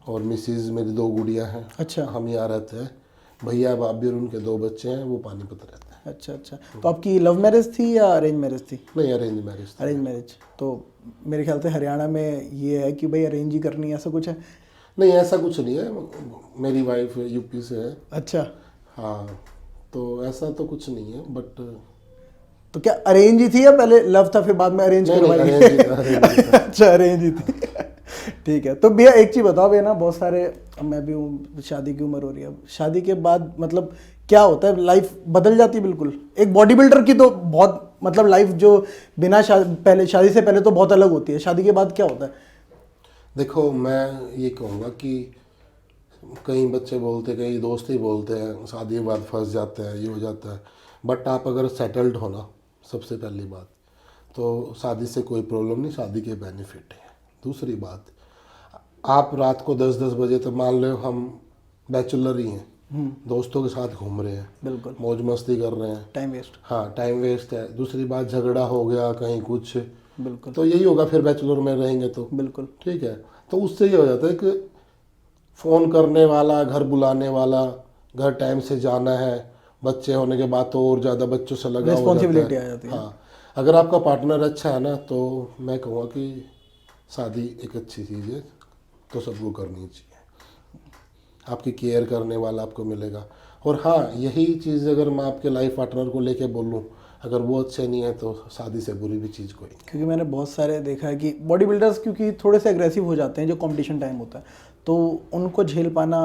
Speaker 1: और मिसेज, मेरी 2 गुड़िया हैं।
Speaker 2: अच्छा।
Speaker 1: हम यहाँ रहते हैं। भैया भाभी और उनके 2 बच्चे हैं, वो पानीपत रहते हैं।
Speaker 2: अच्छा अच्छा, तो आपकी लव मैरिज थी या अरेंज मैरिज थी?
Speaker 1: नहीं, अरेंज मैरिज थी।
Speaker 2: Arrange marriage. तो मेरे ख्याल से हरियाणा में ये है कि भाई अरेंज ही करनी है, ऐसा कुछ है?
Speaker 1: नहीं ऐसा कुछ नहीं है, मेरी वाइफ यूपी से है।
Speaker 2: अच्छा,
Speaker 1: हाँ, तो ऐसा तो कुछ नहीं है, बट
Speaker 2: तो क्या अरेंज ही थी या पहले लव था फिर बाद में अरेंज
Speaker 1: नहीं
Speaker 2: करवाई?
Speaker 1: नहीं, arrange ही था।
Speaker 2: अच्छा, अरेंज ही थी। ठीक है, तो भैया एक चीज़ बताओ भैया ना, बहुत सारे, अब मैं भी हूँ, शादी की उम्र हो रही है, अब शादी के बाद मतलब क्या होता है, लाइफ बदल जाती है बिल्कुल। एक बॉडी बिल्डर की तो बहुत मतलब लाइफ जो बिना पहले शादी से पहले तो बहुत अलग होती है, शादी के बाद क्या होता है?
Speaker 1: देखो मैं ये कहूँगा कि कई बच्चे बोलते, कई दोस्त ही बोलते हैं शादी के बाद फंस जाते हैं, ये हो जाता है। बट आप अगर सेटल्ड हो ना, सबसे पहली बात तो शादी से कोई प्रॉब्लम नहीं, शादी के बेनिफिट है। दूसरी बात, आप रात को 10-10 बजे तक, मान लो हम बैचलर ही हैं, दोस्तों के साथ घूम रहे हैं,
Speaker 2: बिल्कुल,
Speaker 1: मौज मस्ती कर रहे हैं,
Speaker 2: टाइम वेस्ट।
Speaker 1: हाँ टाइम वेस्ट है। दूसरी बात, झगड़ा हो गया कहीं कुछ,
Speaker 2: बिल्कुल
Speaker 1: तो यही होगा फिर बैचलर में रहेंगे तो।
Speaker 2: बिल्कुल।
Speaker 1: ठीक है, तो उससे ये हो जाता है कि फ़ोन करने वाला, घर बुलाने वाला, घर टाइम से जाना है, बच्चे होने के बाद तो और ज़्यादा बच्चों से लगा हो
Speaker 2: रिस्पॉन्सिबिलिटी
Speaker 1: जाता
Speaker 2: आ जाती
Speaker 1: है।
Speaker 2: है।
Speaker 1: हाँ, अगर आपका पार्टनर अच्छा है ना, तो मैं कहूँगा कि शादी एक अच्छी चीज़ है, तो सबको करनी चाहिए। आपकी केयर करने वाला आपको मिलेगा। और हाँ, यही चीज़ अगर मैं आपके लाइफ पार्टनर को लेके बोलूँ, अगर वो अच्छे नहीं है तो शादी से बुरी भी चीज़ कोई नहीं।
Speaker 2: क्योंकि मैंने बहुत सारे देखा है कि बॉडी बिल्डर्स क्योंकि थोड़े से एग्रेसिव हो जाते हैं, जो कंपटीशन टाइम होता है, तो उनको झेल पाना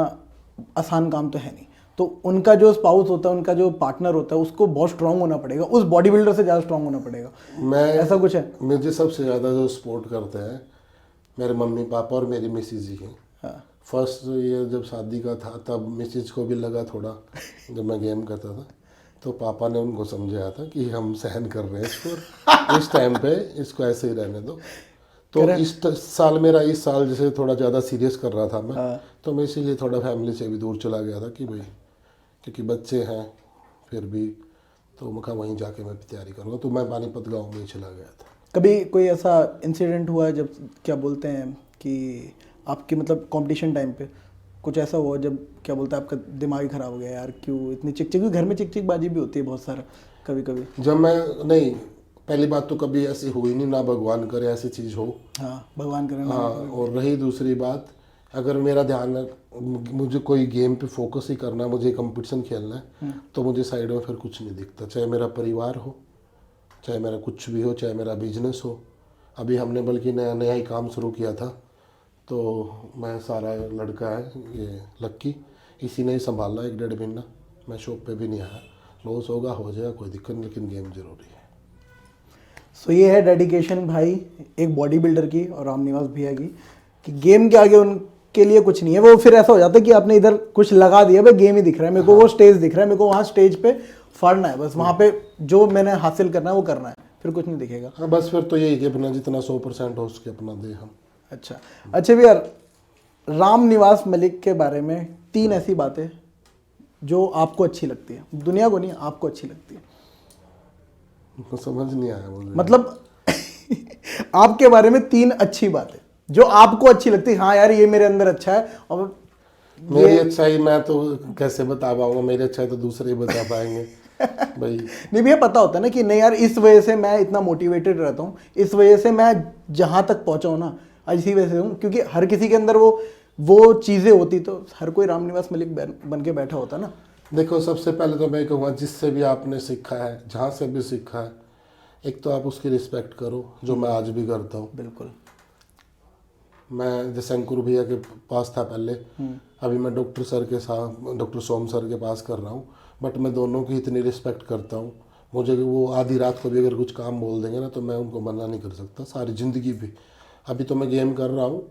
Speaker 2: आसान काम तो है नहीं। तो उनका जो स्पाउस होता है, उनका जो पार्टनर होता है, उसको बहुत स्ट्रांग होना पड़ेगा, उस बॉडी बिल्डर से ज़्यादा स्ट्रांग होना पड़ेगा।
Speaker 1: मैं
Speaker 2: ऐसा कुछ है?
Speaker 1: मुझे सबसे ज़्यादा जो सपोर्ट करते हैं मेरे मम्मी पापा और मेरी मिसेज जी हैं।
Speaker 2: हाँ,
Speaker 1: फर्स्ट ये जब शादी का था तब मिसेज को भी लगा थोड़ा, जब मैं गेम करता था, तो पापा ने उनको समझाया था कि हम सहन कर रहे हैं इसको, इस टाइम पे इसको ऐसे ही रहने दो। तो इस साल जैसे थोड़ा ज़्यादा सीरियस कर रहा था मैं,
Speaker 2: हाँ।
Speaker 1: तो मैं इसीलिए थोड़ा फैमिली से भी दूर चला गया था कि भाई, क्योंकि बच्चे हैं फिर भी, तो मैं कहा वहीं जाके मैं तैयारी करूँगा, तो मैं पानीपत गाँव में ही चला गया था।
Speaker 2: कभी कोई ऐसा इंसिडेंट हुआ है जब क्या बोलते हैं कि आपकी मतलब कंपटीशन टाइम पे कुछ ऐसा हुआ जब क्या बोलते हैं आपका दिमाग ही खराब हो गया, यार क्यों इतनी चिक चिक, घर में चिक चिक बाजी भी होती है बहुत सारा कभी कभी।
Speaker 1: जब मैं, नहीं पहली बात तो कभी ऐसी हुई नहीं, ना भगवान करे ऐसी चीज़ हो।
Speaker 2: हाँ, भगवान करे ना।
Speaker 1: हाँ, और रही दूसरी बात, अगर मेरा ध्यान है, मुझे कोई गेम पे फोकस ही करना है, मुझे कंपटीशन खेलना है, तो मुझे साइड में फिर कुछ नहीं दिखता, चाहे मेरा परिवार हो, चाहे मेरा कुछ भी हो, चाहे मेरा बिजनेस हो। अभी हमने बल्कि नया नया ही काम शुरू किया था, तो मैं सारा लड़का है ये लक्की, इसी ने ही संभाला 1-1.5 महीना। मैं शॉप पे भी नहीं आया, लॉस होगा हो जाएगा कोई दिक्कत नहीं, लेकिन गेम जरूरी है।
Speaker 2: सो ये है डेडिकेशन भाई एक बॉडी बिल्डर की और रामनिवास भैया की, कि गेम के आगे उनके लिए कुछ नहीं है। वो फिर ऐसा हो जाता है कि आपने इधर कुछ लगा दिया, भाई गेम ही दिख रहा है मेरे को, वो स्टेज दिख रहा है मेरे को, वहाँ स्टेज पे फाड़ना है बस, वहाँ पे जो मैंने हासिल करना है वो करना है, फिर कुछ नहीं दिखेगा।
Speaker 1: हाँ बस फिर तो यही कि अपना जितना 100% हो उसके अपना दे हम।
Speaker 2: अच्छा भैया, रामनिवास मलिक के बारे में 3 ऐसी बातें जो आपको अच्छी लगती है, दुनिया को नहीं आपको अच्छी लगती है।
Speaker 1: तो समझ नहीं आया मुझे,
Speaker 2: मतलब आपके बारे में 3 अच्छी बातें जो आपको अच्छी लगती है, हाँ यार ये मेरे अंदर अच्छा है। और
Speaker 1: मेरी अच्छाई मैं तो कैसे बता पाऊंगा, मेरी अच्छाई तो दूसरे ही बता पाएंगे भाई।
Speaker 2: नहीं भैया, पता होता है ना कि नहीं यार इस वजह से मैं इतना मोटिवेटेड रहता हूँ, इस वजह से मैं जहाँ तक पहुँचा हूँ ना आज इसी वजह से हूँ, क्योंकि हर किसी के अंदर वो चीज़ें होती तो हर कोई रामनिवास मलिक बन के बैठा होता ना।
Speaker 1: देखो सबसे पहले तो मैं कहूँगा, जिससे भी आपने सीखा है, जहाँ से भी सीखा है, एक तो आप उसकी रिस्पेक्ट करो, जो मैं आज भी करता हूँ।
Speaker 2: बिल्कुल।
Speaker 1: मैं जैसे अंकुर भैया के पास था पहले, अभी मैं डॉक्टर सर के साथ, डॉक्टर सोम सर के पास कर रहा हूँ, बट मैं दोनों की इतनी रिस्पेक्ट करता हूँ। मुझे वो आधी रात को भी अगर कुछ काम बोल देंगे ना, तो मैं उनको मना नहीं कर सकता, सारी ज़िंदगी भी। अभी तो मैं गेम कर रहा हूँ,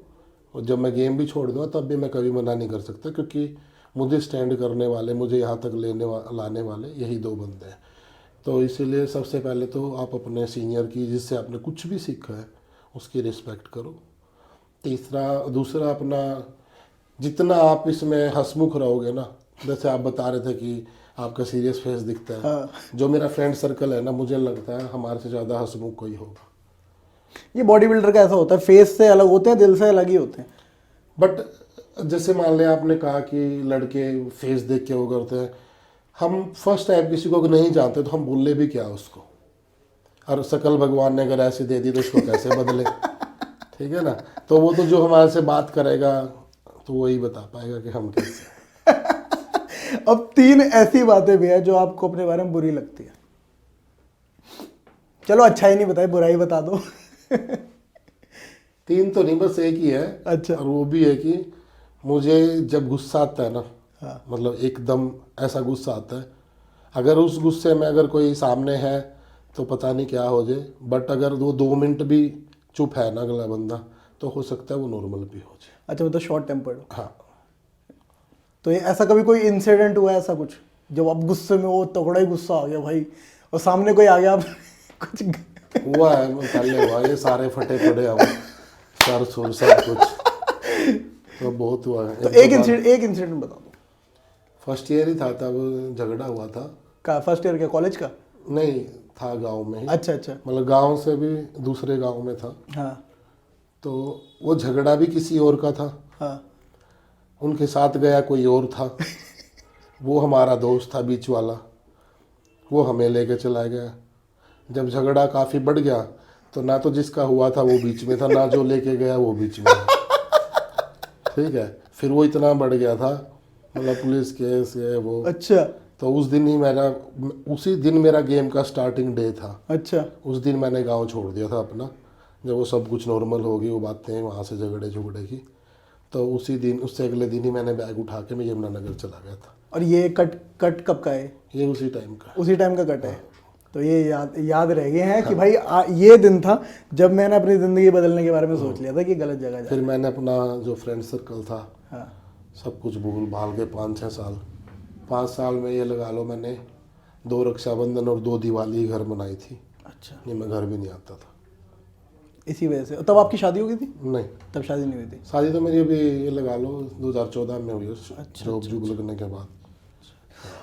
Speaker 1: और जब मैं गेम भी छोड़ दूँगा तब भी मैं कभी मना नहीं कर सकता, क्योंकि मुझे स्टैंड करने वाले, मुझे यहाँ तक लाने वाले यही 2 बंदे हैं। तो इसीलिए सबसे पहले तो आप अपने सीनियर की, जिससे आपने कुछ भी सीखा है, उसकी रिस्पेक्ट करो। दूसरा अपना, जितना आप इसमें हंसमुख रहोगे ना, जैसे आप बता रहे थे कि आपका सीरियस फेस दिखता है।
Speaker 2: हाँ।
Speaker 1: जो मेरा फ्रेंड सर्कल है ना, मुझे लगता है हमारे से ज़्यादा हंसमुख कोई होगा।
Speaker 2: ये बॉडी बिल्डर का ऐसा होता है, फेस से अलग होते हैं, दिल से अलग ही होते हैं।
Speaker 1: बट जैसे मान लिया आपने कहा कि लड़के फेस देख के वो करते हैं, हम फर्स्ट टाइम किसी को नहीं जानते तो हम बोले भी क्या उसको, और शकल भगवान ने अगर ऐसी दे दी तो उसको कैसे बदले। ठीक है ना, तो वो तो जो हमारे से बात करेगा तो वही बता पाएगा कि हम कैसे।
Speaker 2: अब 3 ऐसी बातें भी है जो आपको अपने बारे में बुरी लगती है। चलो अच्छा ही नहीं बताए, बुराई बता दो।
Speaker 1: 3 तो नहीं, बस एक ही है।
Speaker 2: अच्छा।
Speaker 1: और वो भी है कि मुझे जब गुस्सा आता है ना,
Speaker 2: हाँ।
Speaker 1: मतलब एकदम ऐसा गुस्सा आता है, अगर उस गुस्से में अगर कोई सामने है तो पता नहीं क्या हो जाए, बट अगर वो 2 मिनट भी चुप है ना अगला बंदा, तो हो सकता है वो नॉर्मल भी हो जाए।
Speaker 2: अच्छा, मतलब शॉर्ट टेम्पर्ड।
Speaker 1: हाँ।
Speaker 2: तो ये ऐसा कभी कोई इंसिडेंट हुआ है ऐसा कुछ, जब आप गुस्से में वो तगड़ा ही गुस्सा आ गया भाई और सामने कोई आ गया आप कुछ
Speaker 1: हुआ है, पहले हुआ, ये सारे फटे पड़े हम सर सुर सब कुछ, तो बहुत हुआ है।
Speaker 2: तो एक इंसिडेंट बता दो।
Speaker 1: फर्स्ट ईयर ही था तब झगड़ा हुआ था।
Speaker 2: का फर्स्ट ईयर के कॉलेज का?
Speaker 1: नहीं, था गांव में ही।
Speaker 2: अच्छा अच्छा।
Speaker 1: मतलब गांव से भी दूसरे गांव में था।
Speaker 2: हाँ
Speaker 1: तो वो झगड़ा भी किसी और का था।
Speaker 2: हाँ।
Speaker 1: उनके साथ गया कोई और था। वो हमारा दोस्त था बीच वाला, वो हमें लेके चला गया। जब झगड़ा काफ़ी बढ़ गया तो ना तो जिसका हुआ था वो बीच में था, ना जो लेके गया वो बीच में था। ठीक है, फिर वो इतना बढ़ गया था, मतलब पुलिस केस ये वो।
Speaker 2: अच्छा
Speaker 1: तो उसी दिन मेरा गेम का स्टार्टिंग डे था।
Speaker 2: अच्छा।
Speaker 1: उस दिन मैंने गांव छोड़ दिया था अपना, जब वो सब कुछ नॉर्मल हो गई वो बातें वहाँ से झगड़े की, तो उसी दिन, उससे अगले दिन ही मैंने बैग उठा के मैं यमुनानगर चला गया था।
Speaker 2: और ये कट कब का है?
Speaker 1: ये उसी टाइम का।
Speaker 2: उसी टाइम का कट है। तो ये याद रह गए हैं कि भाई ये दिन था जब मैंने अपनी ज़िंदगी बदलने के बारे में सोच लिया था कि गलत जगह जा।
Speaker 1: फिर मैंने अपना जो फ्रेंड सर्कल था,
Speaker 2: हाँ।
Speaker 1: सब कुछ भूल भाल के 5 साल में ये लगा लो मैंने 2 रक्षाबंधन और 2 दिवाली घर मनाई थी।
Speaker 2: अच्छा।
Speaker 1: नहीं, मैं घर भी नहीं आता था
Speaker 2: इसी वजह से। तब आपकी शादी हो गई थी?
Speaker 1: नहीं,
Speaker 2: तब शादी नहीं हुई थी।
Speaker 1: शादी तो मेरी अभी ये लगा लो 2014 में हुई है,
Speaker 2: अच्छा,
Speaker 1: जॉब जूब लगने के बाद।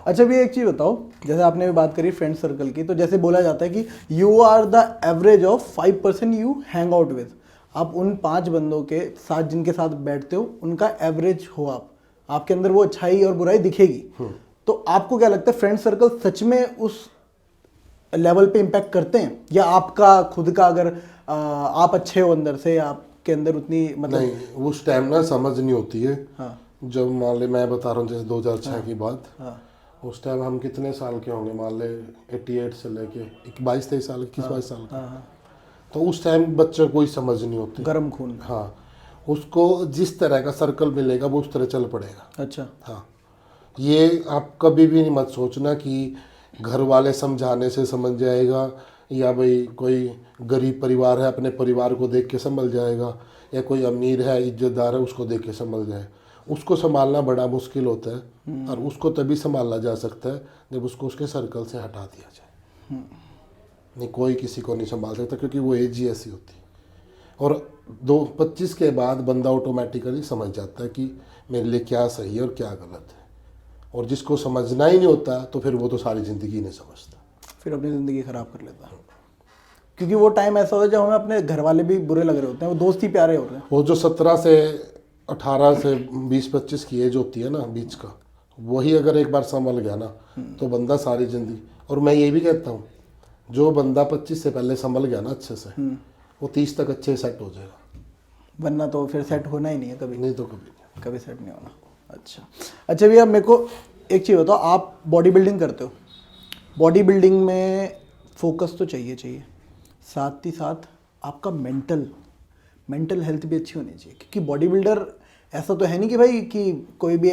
Speaker 2: अच्छा भी एक चीज़ बताओ, जैसे आपने भी बात करी फ्रेंड सर्कल की, तो जैसे बोला जाता है कि you are the average of 5% you hang out with. आप उन 5 बंदों के साथ जिनके साथ बैठते हो उनका एवरेज हो आप, आपके अंदर वो अच्छाई और बुराई दिखेगी। तो आपको क्या लगता है फ्रेंड सर्कल सच में उस लेवल पे इम्पैक्ट करते हैं, या आपका खुद का अगर आप अच्छे हो अंदर से, आपके अंदर उतनी मतलब?
Speaker 1: नहीं, उस टाइम ना समझ नहीं होती है।
Speaker 2: हाँ
Speaker 1: जब मान ले, मैं बता रहा हूँ जैसे 2006 की बात,
Speaker 2: हाँ
Speaker 1: उस टाइम हम कितने साल के होंगे, मान ले 88 से लेके 22-23 साल, 21-22 साल के।
Speaker 2: हाँ।
Speaker 1: तो उस टाइम बच्चों को कोई समझ नहीं होती।
Speaker 2: गरम खून।
Speaker 1: हाँ, उसको जिस तरह का सर्कल मिलेगा वो उस तरह चल पड़ेगा।
Speaker 2: अच्छा।
Speaker 1: हाँ, ये आप कभी भी नहीं मत सोचना कि घर वाले समझाने से समझ जाएगा, या भाई कोई गरीब परिवार है अपने परिवार को देख के समझ जाएगा, या कोई अमीर है इज्जतदार है उसको देख के समझ जाए। उसको संभालना बड़ा मुश्किल होता है, और उसको तभी संभाला जा सकता है जब उसको उसके सर्कल से हटा दिया जाए। नहीं, कोई किसी को नहीं संभाल सकता, क्योंकि वो एज ही ऐसी होती है। और 25 के बाद बंदा ऑटोमेटिकली समझ जाता है कि मेरे लिए क्या सही है और क्या गलत है। और जिसको समझना ही नहीं होता तो फिर वो तो सारी ज़िंदगी नहीं समझता,
Speaker 2: फिर अपनी ज़िंदगी ख़राब कर लेता है। क्योंकि वो टाइम ऐसा होता है जब हमें अपने घर वाले भी बुरे लग रहे होते हैं, वो दोस्त ही प्यारे होते हैं।
Speaker 1: वो जो 17 से 18 से 20-25 की एज होती है ना बीच का, वही अगर एक बार संभल गया ना तो बंदा सारी ज़िंदगी। और मैं ये भी कहता हूँ, जो बंदा 25 से पहले संभल गया ना अच्छे से, वो 30 तक अच्छे सेट हो जाएगा।
Speaker 2: वरना तो फिर सेट होना ही नहीं है कभी।
Speaker 1: नहीं तो कभी
Speaker 2: सेट नहीं होना। अच्छा भैया, मेरे को एक चीज़ बताओ, आप बॉडी बिल्डिंग करते हो। बॉडी बिल्डिंग में फोकस तो चाहिए, साथ ही साथ आपका मेंटल हेल्थ भी अच्छी होनी चाहिए। क्योंकि बॉडी बिल्डर ऐसा तो है नहीं कि भाई कि कोई भी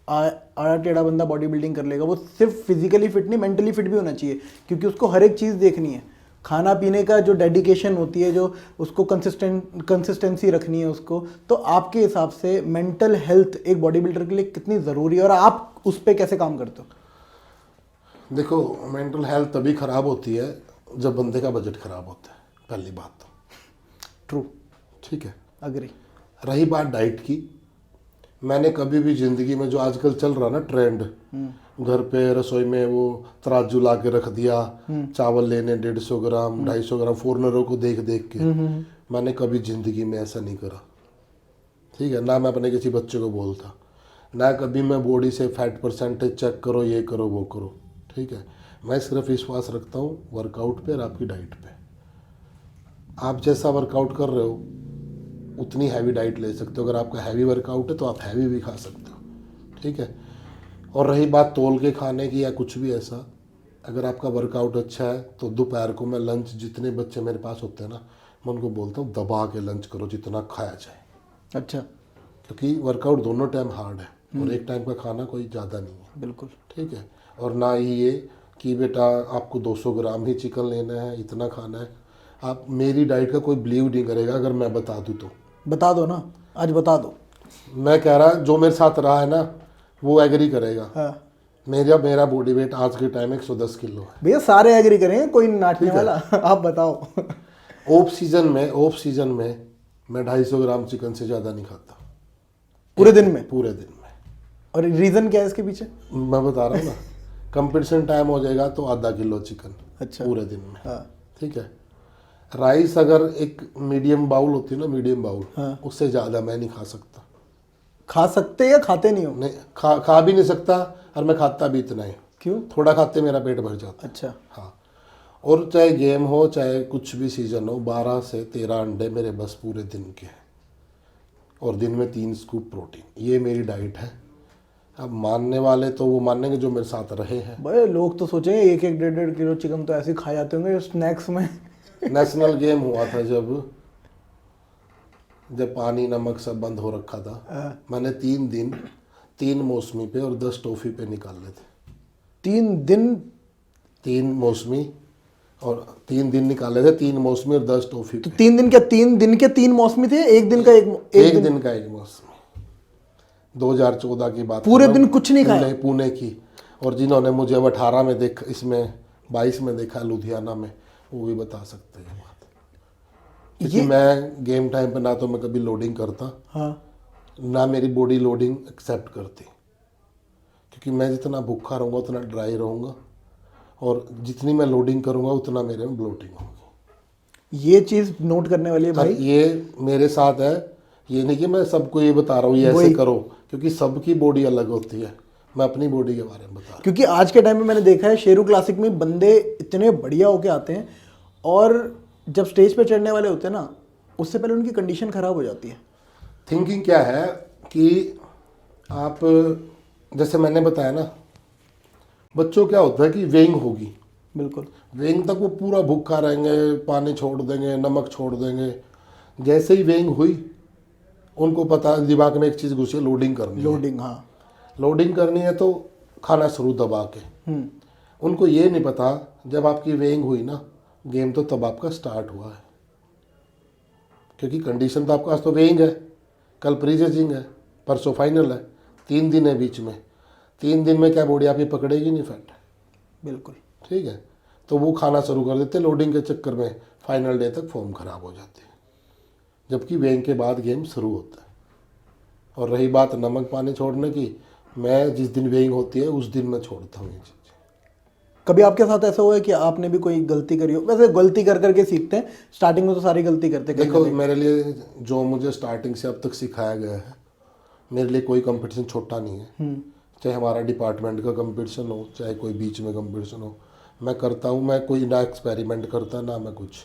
Speaker 2: आड़ा टेढ़ा बंदा बॉडी बिल्डिंग कर लेगा। वो सिर्फ फिजिकली फिट नहीं, मेंटली फिट भी होना चाहिए, क्योंकि उसको हर एक चीज़ देखनी है। खाना पीने का जो डेडिकेशन होती है, जो उसको कंसिस्टेंसी रखनी है उसको। तो आपके हिसाब से मेंटल हेल्थ एक बॉडी बिल्डर के लिए कितनी ज़रूरी है, और आप उस पर कैसे काम करते हो?
Speaker 1: देखो, मेंटल हेल्थ तभी ख़राब होती है जब बंदे का बजट ख़राब होता है, पहली बात तो।
Speaker 2: ट्रू।
Speaker 1: ठीक है,
Speaker 2: अग्री।
Speaker 1: रही बात डाइट की, मैंने कभी भी ज़िंदगी में जो आजकल चल रहा ना ट्रेंड, घर पे रसोई में वो तराजू ला के रख दिया, चावल लेने 150 ग्राम 250 ग्राम फॉरनरों को देख देख के, मैंने कभी ज़िंदगी में ऐसा नहीं करा। ठीक है, ना मैं अपने किसी बच्चे को बोलता, ना कभी मैं बॉडी से फैट परसेंटेज चेक करो, ये करो वो करो। ठीक है, मैं सिर्फ विश्वास रखता हूँ वर्कआउट पे और आपकी डाइट पे। आप जैसा वर्कआउट कर रहे हो उतनी हैवी डाइट ले सकते हो। अगर आपका हैवी वर्कआउट है तो आप हैवी भी खा सकते हो, ठीक है। और रही बात तोल के खाने की या कुछ भी ऐसा, अगर आपका वर्कआउट अच्छा है तो दोपहर को मैं लंच, जितने बच्चे मेरे पास होते हैं ना, मैं उनको बोलता हूँ दबा के लंच करो जितना खाया जाए,
Speaker 2: अच्छा,
Speaker 1: क्योंकि वर्कआउट दोनों टाइम हार्ड है और एक टाइम का खाना कोई ज़्यादा नहीं है,
Speaker 2: बिल्कुल।
Speaker 1: ठीक है। और ना ही ये कि बेटा आपको 200 ग्राम ही चिकन लेना है, इतना खाना है। आप मेरी डाइट का कोई बिलीव नहीं करेगा अगर मैं बता दूँ तो।
Speaker 2: बता दो ना, आज बता दो।
Speaker 1: मैं कह रहा, जो मेरे साथ रहा है ना वो एग्री करेगा।
Speaker 2: हाँ
Speaker 1: मेरा बॉडी वेट आज के टाइम 110 किलो है।
Speaker 2: भैया, सारे एग्री करेंगे, कोई नाटने वाला। आप बताओ।
Speaker 1: ऑफ सीजन में मैं 250 ग्राम चिकन से ज़्यादा नहीं खाता
Speaker 2: पूरे दिन में?
Speaker 1: पूरे दिन में।
Speaker 2: और रीजन क्या है इसके पीछे?
Speaker 1: मैं बता रहा हूँ ना, कंपटीशन टाइम हो जाएगा तो आधा किलो चिकन
Speaker 2: अच्छा।
Speaker 1: पूरे दिन में,
Speaker 2: हाँ
Speaker 1: ठीक है। राइस अगर एक मीडियम बाउल होती है ना, मीडियम बाउल,
Speaker 2: हाँ।
Speaker 1: उससे ज़्यादा मैं नहीं खा सकता।
Speaker 2: खा सकते या खाते नहीं हो?
Speaker 1: नहीं, खा भी नहीं सकता, और मैं खाता भी इतना ही।
Speaker 2: क्यों?
Speaker 1: थोड़ा खाते मेरा पेट भर जाता है।
Speaker 2: अच्छा।
Speaker 1: हाँ। और चाहे गेम हो चाहे कुछ भी सीजन हो, 12 से 13 अंडे मेरे बस पूरे दिन के हैं, और दिन में 3 स्कूप प्रोटीन, ये मेरी डाइट है। अब मानने वाले तो वो मानेंगे जो मेरे साथ रहे हैं।
Speaker 2: भाई लोग तो सोचेंगे 1-1, 1.5 किलो चिकन तो ऐसे ही खा जाते होंगे स्नैक्स में।
Speaker 1: नेशनल गेम हुआ था जब पानी नमक सब बंद हो रखा था, मैंने 3 दिन 3 मौसमी पे और 10 टॉफी पे निकाले थे।
Speaker 2: 3 दिन?
Speaker 1: 3 मौसमी और 3 दिन निकाले थे, 3 मौसमी और 10 टॉफी
Speaker 2: तो
Speaker 1: पे।
Speaker 2: 3 दिन क्या 3 दिन के 3 मौसमी थे? एक दिन का
Speaker 1: एक दिन का एक मौसमी। 2014 की बात
Speaker 2: पूरे
Speaker 1: कर रहा
Speaker 2: दिन
Speaker 1: हूँ,
Speaker 2: कुछ नहीं खाया?
Speaker 1: पुणे की। और जिन्होंने मुझे अब 18 में देखा, इसमें 22 में देखा लुधियाना में, वो भी बता सकते हैं बात। क्योंकि मैं गेम टाइम पे ना तो मैं कभी लोडिंग करता,
Speaker 2: हाँ।
Speaker 1: ना मेरी बॉडी लोडिंग एक्सेप्ट करती, क्योंकि मैं जितना भूखा रहूँगा उतना ड्राई रहूँगा, और जितनी मैं लोडिंग करूँगा उतना मेरे में ब्लोटिंग होगी।
Speaker 2: ये चीज़ नोट करने वाली है भाई।
Speaker 1: ये मेरे साथ है, ये नहीं कि मैं सबको ये बता रहा हूँ ये ऐसे करो, क्योंकि सबकी बॉडी अलग होती है। मैं अपनी बॉडी के बारे में बता रहा हूँ।
Speaker 2: क्योंकि आज के टाइम में मैंने देखा है शेरू क्लासिक में बंदे इतने बढ़िया होके आते हैं, और जब स्टेज पे चढ़ने वाले होते हैं ना, उससे पहले उनकी कंडीशन खराब हो जाती है।
Speaker 1: थिंकिंग क्या है कि आप, जैसे मैंने बताया ना, बच्चों क्या होता है कि वेइंग होगी,
Speaker 2: बिल्कुल।
Speaker 1: वेइंग तक वो पूरा भूखा रहेंगे, पानी छोड़ देंगे, नमक छोड़ देंगे। जैसे ही वेइंग हुई, उनको पता, दिमाग में एक चीज़ घुसी, लोडिंग करनी है।
Speaker 2: लोडिंग, हाँ।
Speaker 1: लोडिंग करनी है तो खाना शुरू दबा के। उनको ये नहीं पता, जब आपकी वेइंग हुई ना, गेम तो तब आपका स्टार्ट हुआ है, क्योंकि कंडीशन तो आपका, आज तो वेइंग है, कल प्री जजिंग है, परसों फाइनल है, 3 दिन है बीच में। 3 दिन में क्या बॉडी आपकी पकड़ेगी नहीं फैट?
Speaker 2: बिल्कुल।
Speaker 1: ठीक है। तो वो खाना शुरू कर देते, लोडिंग के चक्कर में फाइनल डे तक फॉर्म खराब हो जाती है, जबकि वेइंग के बाद गेम शुरू होता है। और रही बात नमक पानी छोड़ने की, मैं जिस दिन वेइंग होती है उस दिन मैं छोड़ता हूँ ये चीज़।
Speaker 2: कभी आपके साथ ऐसा हुआ है कि आपने भी कोई गलती करी हो? वैसे गलती कर करके सीखते हैं, स्टार्टिंग में तो सारी गलती करते हैं।
Speaker 1: देखो, मेरे लिए जो मुझे स्टार्टिंग से अब तक सिखाया गया है, मेरे लिए कोई कंपटीशन छोटा नहीं है। चाहे हमारा डिपार्टमेंट का कंपटीशन हो, चाहे कोई बीच में कंपटीशन हो, मैं करता हूँ। मैं कोई ना एक्सपेरिमेंट करता, ना मैं कुछ,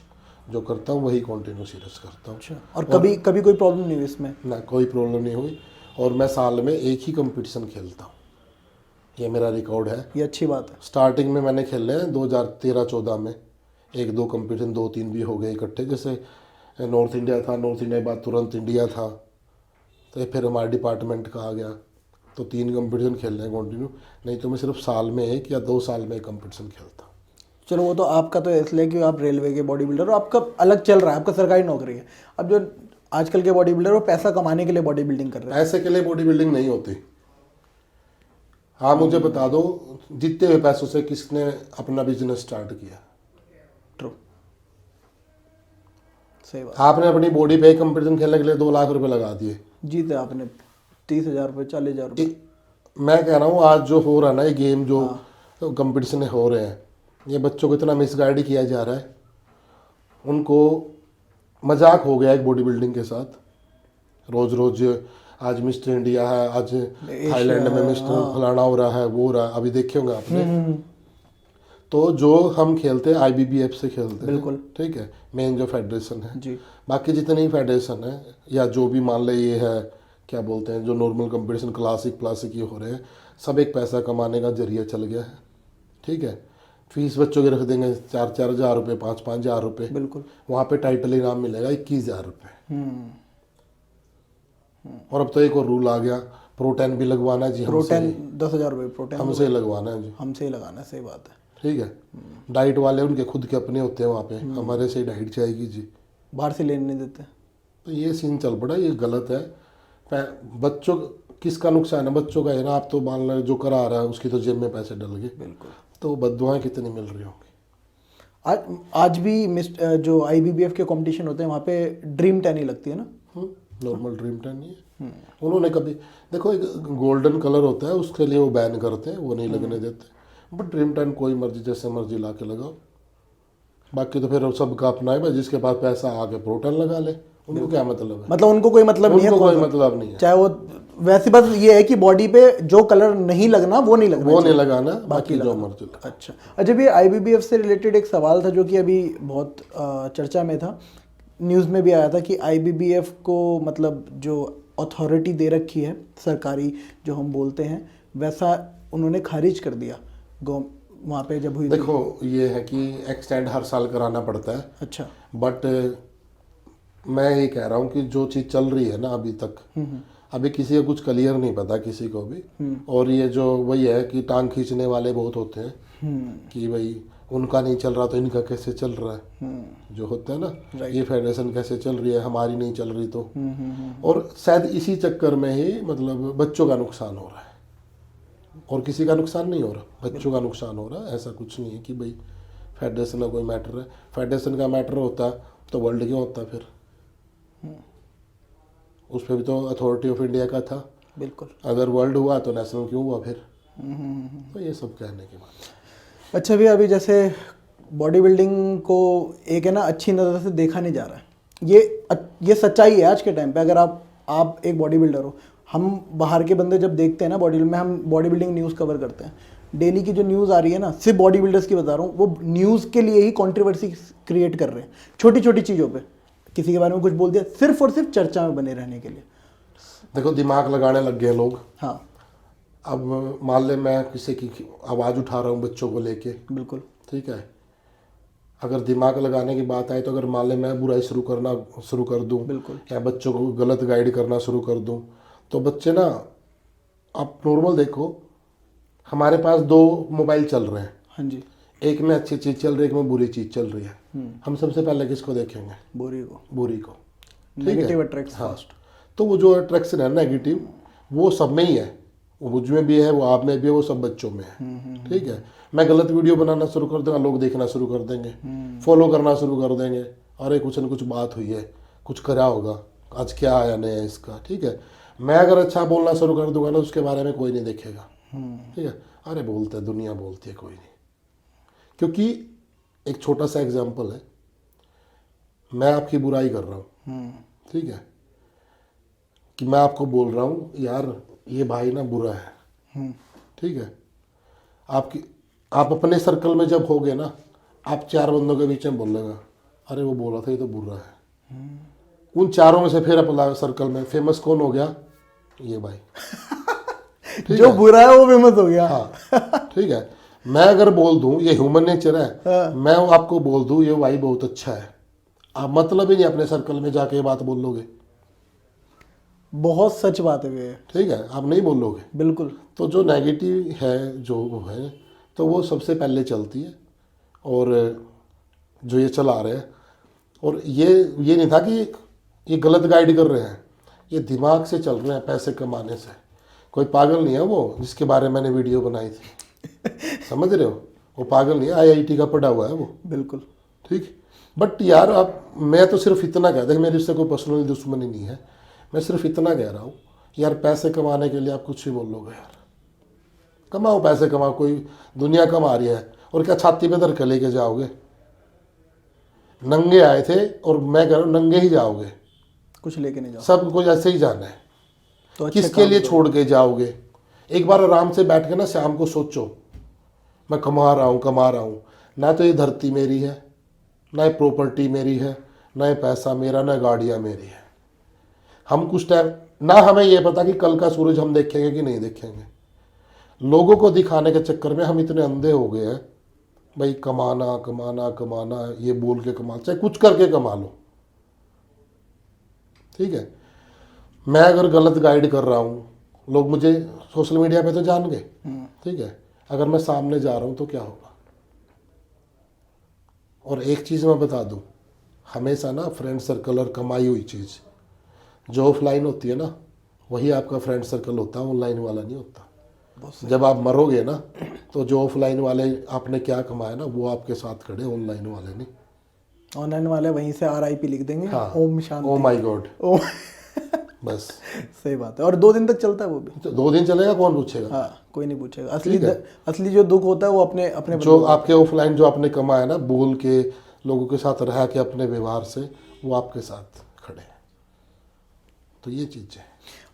Speaker 1: जो करता हूँ वही कंटिन्यू सीरियस करता हूँ।
Speaker 2: अच्छा। और कभी कोई प्रॉब्लम नहीं हुई इसमें?
Speaker 1: ना, कोई प्रॉब्लम नहीं हुई। और मैं साल में एक ही कंपटीशन खेलता हूँ, ये मेरा रिकॉर्ड है।
Speaker 2: ये अच्छी बात है।
Speaker 1: स्टार्टिंग में मैंने खेले हैं 2013-14 में, 1-2 कंपटीशन, 2-3 भी हो गए इकट्ठे। जैसे नॉर्थ इंडिया था, नॉर्थ इंडिया के बाद तुरंत इंडिया था, तो फिर हमारे डिपार्टमेंट का आ गया, तो 3 कंपटीशन खेल रहे हैं कंटिन्यू। नहीं तो मैं सिर्फ साल में 1 या 2 साल में एक कंपटीशन खेलता।
Speaker 2: चलो वो तो आपका तो इसलिए कि आप रेलवे के बॉडी बिल्डर हो, आपका अलग चल रहा है, आपका सरकारी नौकरी है। अब जो आजकल के बॉडी बिल्डर वो पैसा कमाने के लिए बॉडी बिल्डिंग कर रहे हैं।
Speaker 1: ऐसे के लिए बॉडी बिल्डिंग नहीं होती। हाँ, मुझे बता दो, जीते हुए पैसों से किसने अपना बिजनेस स्टार्ट किया?
Speaker 2: ट्रू, सही बात।
Speaker 1: आपने अपनी बॉडी पे कंपटीशन खेलने के लिए 2 लाख रुपए लगा दिए,
Speaker 2: जीते आपने 30,000 रुपये, 40,000 रुपये।
Speaker 1: मैं कह रहा हूँ आज जो हो रहा है ना ये गेम, जो कंपटीशन हो रहे हैं, ये बच्चों को इतना मिसगाइड किया जा रहा है, उनको मजाक हो गया एक बॉडी बिल्डिंग के साथ। रोज रोज आज मिस्टर इंडिया है, आज थाईलैंड में मिस्टर फलाना हो रहा है, वो हो रहा है। अभी देखे होंगे आपने, तो जो हम खेलते हैं IBBF से खेलते हैं,
Speaker 2: बिल्कुल।
Speaker 1: ठीक है, मेन जो फेडरेशन है।
Speaker 2: जी।
Speaker 1: बाकी जितनी फेडरेशन है या जो भी मान ले ये है क्या बोलते हैं जो नॉर्मल कंपटीशन क्लासिक ये हो रहे हैं, सब एक पैसा कमाने का जरिया चल गया है, ठीक है। फीस बच्चों की रख देंगे 4-4 हज़ार रुपये, 5-5 हज़ार रुपये।
Speaker 2: बिल्कुल।
Speaker 1: वहाँ पे टाइटल इनाम मिलेगा 21 हज़ार रुपये। और अब तो एक और रूल आ गया, प्रोटेन भी लगवाना है जी,
Speaker 2: प्रोटेन 10,000 रुपये प्रोटेन
Speaker 1: हमसे ही लगवाना है जी,
Speaker 2: हमसे ही लगाना है, सही बात है।
Speaker 1: ठीक है। डाइट वाले उनके खुद के अपने होते हैं वहाँ पे, हमारे से ही डाइट जाएगी जी,
Speaker 2: बाहर से लेने नहीं देते।
Speaker 1: तो ये सीन चल पड़ा, ये गलत है। बच्चों किसका नुकसान है? बच्चों का है ना। आप तो मान लो जो करा रहा है उसकी तो जेब में पैसे डल गए,
Speaker 2: बिल्कुल।
Speaker 1: तो बददुआएं कितनी मिल रही होंगी।
Speaker 2: आज भी जो IBBF के कंपटीशन होते हैं वहाँ पे ड्रीम 10 ही लगती है ना।
Speaker 1: नॉर्मल ड्रीम 10 नहीं है। उन्होंने कभी देखो एक गोल्डन कलर होता है उसके लिए वो बैन करते हैं, वो नहीं लगने देते। बट ड्रीम 10 कोई मर्जी जैसे मर्जी ला के लगाओ। बाकी तो फिर सबका अपना है भाई, जिसके पास पैसा आके प्रोटेन लगा ले, उनको क्या मतलब है?
Speaker 2: मतलब उनको कोई मतलब नहीं है,
Speaker 1: उनको कोई मतलब नहीं है।
Speaker 2: चाहे वो वैसे बस ये है कि बॉडी पे जो कलर नहीं लगना वो नहीं लगना,
Speaker 1: वो नहीं लगाना, बाकी जो मर्जी।
Speaker 2: अच्छा जब ये IBBF से रिलेटेड एक सवाल था जो कि अभी बहुत चर्चा में था, न्यूज़ में भी आया था कि IBBF को मतलब जो अथॉरिटी दे रखी है सरकारी जो हम बोलते हैं वैसा उन्होंने खारिज कर दिया वहाँ पे जब हुई।
Speaker 1: देखो ये है कि एक्सटेंड हर साल कराना पड़ता है।
Speaker 2: अच्छा।
Speaker 1: बट मैं ये कह रहा हूँ कि जो चीज़ चल रही है ना अभी तक, अभी किसी को कुछ क्लियर नहीं पता किसी को भी। और ये जो वही है कि टांग खींचने वाले बहुत होते हैं कि भाई उनका नहीं चल रहा तो इनका कैसे चल रहा है, जो होता है ना, ये फेडरेशन कैसे चल रही है, हमारी नहीं चल रही तो। और शायद इसी चक्कर में ही मतलब बच्चों का नुकसान हो रहा है, और किसी का नुकसान नहीं हो रहा, बच्चों का नुकसान हो रहा है। ऐसा कुछ नहीं है कि भाई फेडरेशन का कोई मैटर है। फेडरेशन का मैटर होता तो वर्ल्ड क्यों होता फिर? उस पर भी तो अथॉरिटी ऑफ इंडिया का था।
Speaker 2: बिल्कुल।
Speaker 1: अगर वर्ल्ड हुआ तो नेशनल क्यों हुआ फिर? तो ये सब कहने की बात।
Speaker 2: अच्छा भैया, अभी जैसे बॉडी बिल्डिंग को एक है ना अच्छी नज़र से देखा नहीं जा रहा है, ये सच्चाई है आज के टाइम पे। अगर आप एक बॉडी बिल्डर हो, हम बाहर के बंदे जब देखते हैं ना बॉडी में, हम बॉडी बिल्डिंग न्यूज़ कवर करते हैं, डेली की जो न्यूज़ आ रही है ना, सिर्फ बॉडी बिल्डर्स की बता रहा हूँ, वो न्यूज़ के लिए ही कंट्रोवर्सी क्रिएट कर रहे हैं छोटी छोटी चीज़ों पे। किसी के बारे में कुछ बोल दिया सिर्फ और सिर्फ चर्चा में बने रहने के लिए।
Speaker 1: देखो दिमाग लगाने लग गए लोग।
Speaker 2: हाँ।
Speaker 1: अब मान ले मैं किसी की आवाज़ उठा रहा हूँ बच्चों को लेके,
Speaker 2: बिल्कुल
Speaker 1: ठीक है, अगर दिमाग लगाने की बात आए तो अगर मान ले मैं बुराई शुरू कर दूँ,
Speaker 2: बिल्कुल,
Speaker 1: या बच्चों को गलत गाइड करना शुरू कर दूँ, तो बच्चे ना, आप नॉर्मल देखो, हमारे पास 2 मोबाइल चल रहे हैं।
Speaker 2: हाँ जी।
Speaker 1: एक में अच्छी चीज़ चल रही है, एक में बुरी चीज़ चल रही है। हम सबसे पहले किसको देखेंगे?
Speaker 2: बुरी को।
Speaker 1: Negative
Speaker 2: attracts first.
Speaker 1: तो वो जो अट्रैक्शन है नेगेटिव, वो सब में ही है, वो मुझ में भी है, वो आप में भी है, वो सब बच्चों में है। ठीक है, मैं गलत वीडियो बनाना शुरू कर दूंगा, लोग देखना शुरू कर देंगे, फॉलो करना शुरू कर देंगे। अरे कुछ न कुछ बात हुई है, कुछ करा होगा, आज क्या आया नया इसका, ठीक है। मैं अगर अच्छा बोलना शुरू कर दूंगा ना, उसके बारे में कोई नहीं देखेगा, ठीक है। अरे बोलते हैं, दुनिया बोलती है, कोई नहीं। क्योंकि एक छोटा सा एग्जाम्पल है, मैं आपकी बुराई कर रहा हूँ, ठीक है, कि मैं आपको बोल रहा हूँ यार ये भाई ना बुरा है, ठीक है। आप अपने सर्कल में जब होगे ना, आप 4 बंदों के बीच में बोलेगा, अरे वो बोला था ये तो बुरा है। उन 4 में से फिर अपना सर्कल में फेमस कौन हो गया? ये भाई
Speaker 2: जो बुरा है वो फेमस हो गया।
Speaker 1: हाँ, ठीक है। मैं अगर बोल दूं, ये ह्यूमन नेचर है, मैं आपको बोल दूं ये भाई बहुत अच्छा है, आप मतलब ही नहीं अपने सर्कल में जाके ये बात बोल लोगे।
Speaker 2: बहुत सच बात है ये,
Speaker 1: ठीक है, आप नहीं बोलोगे।
Speaker 2: बिल्कुल।
Speaker 1: तो जो नेगेटिव है, जो वो है, तो वो सबसे पहले चलती है, और जो ये चला रहे हैं, और ये नहीं था कि ये गलत गाइड कर रहे हैं, ये दिमाग से चल रहे हैं, पैसे कमाने से। कोई पागल नहीं है वो जिसके बारे में मैंने वीडियो बनाई थी समझ रहे हो, वो पागल नहीं है, IIT का पढ़ा हुआ है वो,
Speaker 2: बिल्कुल,
Speaker 1: ठीक। बट यार आप, मैं तो सिर्फ इतना कहता हूँ, मेरी उससे कोई पर्सनल दुश्मनी नहीं है, मैं सिर्फ इतना कह रहा हूँ यार, पैसे कमाने के लिए आप कुछ भी बोल लोगे यार, कमाओ, पैसे कमाओ, कोई दुनिया कमा रही है, और क्या छाती पे धर के लेके जाओगे? नंगे आए थे, और मैं कह रहा हूँ नंगे ही जाओगे,
Speaker 2: कुछ लेके नहीं जाओ,
Speaker 1: सब कुछ ऐसे ही जाना है।
Speaker 2: तो अच्छे
Speaker 1: किसके लिए छोड़ के जाओगे? एक बार आराम से बैठ के ना शाम को सोचो, मैं कमा रहा हूँ। ना तो ये धरती मेरी है, ना ये प्रॉपर्टी मेरी है, ना ये पैसा मेरा, ना गाड़ियाँ मेरी है। हम कुछ टाइम ना हमें ये पता कि कल का सूरज हम देखेंगे कि नहीं देखेंगे। लोगों को दिखाने के चक्कर में हम इतने अंधे हो गए हैं, भाई कमाना कमाना कमाना, ये बोल के कमा, चाहे कुछ करके कमा लो, ठीक है। मैं अगर गलत गाइड कर रहा हूँ, लोग मुझे सोशल मीडिया पे तो जान गए, ठीक है। अगर मैं सामने जा रहा हूँ तो क्या होगा। और एक चीज़ मैं बता दूँ, हमेशा ना फ्रेंड सर्कल और कमाई हुई चीज़ जो ऑफलाइन होती है ना, वही आपका फ्रेंड सर्कल होता है, ऑनलाइन वाला नहीं होता। जब आप मरोगे ना, तो जो ऑफलाइन वाले आपने क्या कमाया ना, वो आपके साथ खड़े, ऑनलाइन वाले नहीं।
Speaker 2: ऑनलाइन वाले वहीं से RIP लिख देंगे।
Speaker 1: हाँ,
Speaker 2: Om Shanti.
Speaker 1: Oh my God,
Speaker 2: ओ
Speaker 1: बस।
Speaker 2: सही बात है। और 2 दिन तक चलता है वो भी।
Speaker 1: तो 2 दिन चलेगा, कौन पूछेगा।
Speaker 2: हाँ, कोई नहीं पूछेगा।
Speaker 1: ठीक है।
Speaker 2: असली जो दुख होता है वो अपने अपने
Speaker 1: जो आपके ऑफलाइन जो आपने कमाया ना, बोल के, लोगों के साथ रह के, अपने व्यवहार से, वो आपके साथ खड़े हैं। तो ये चीज़ है।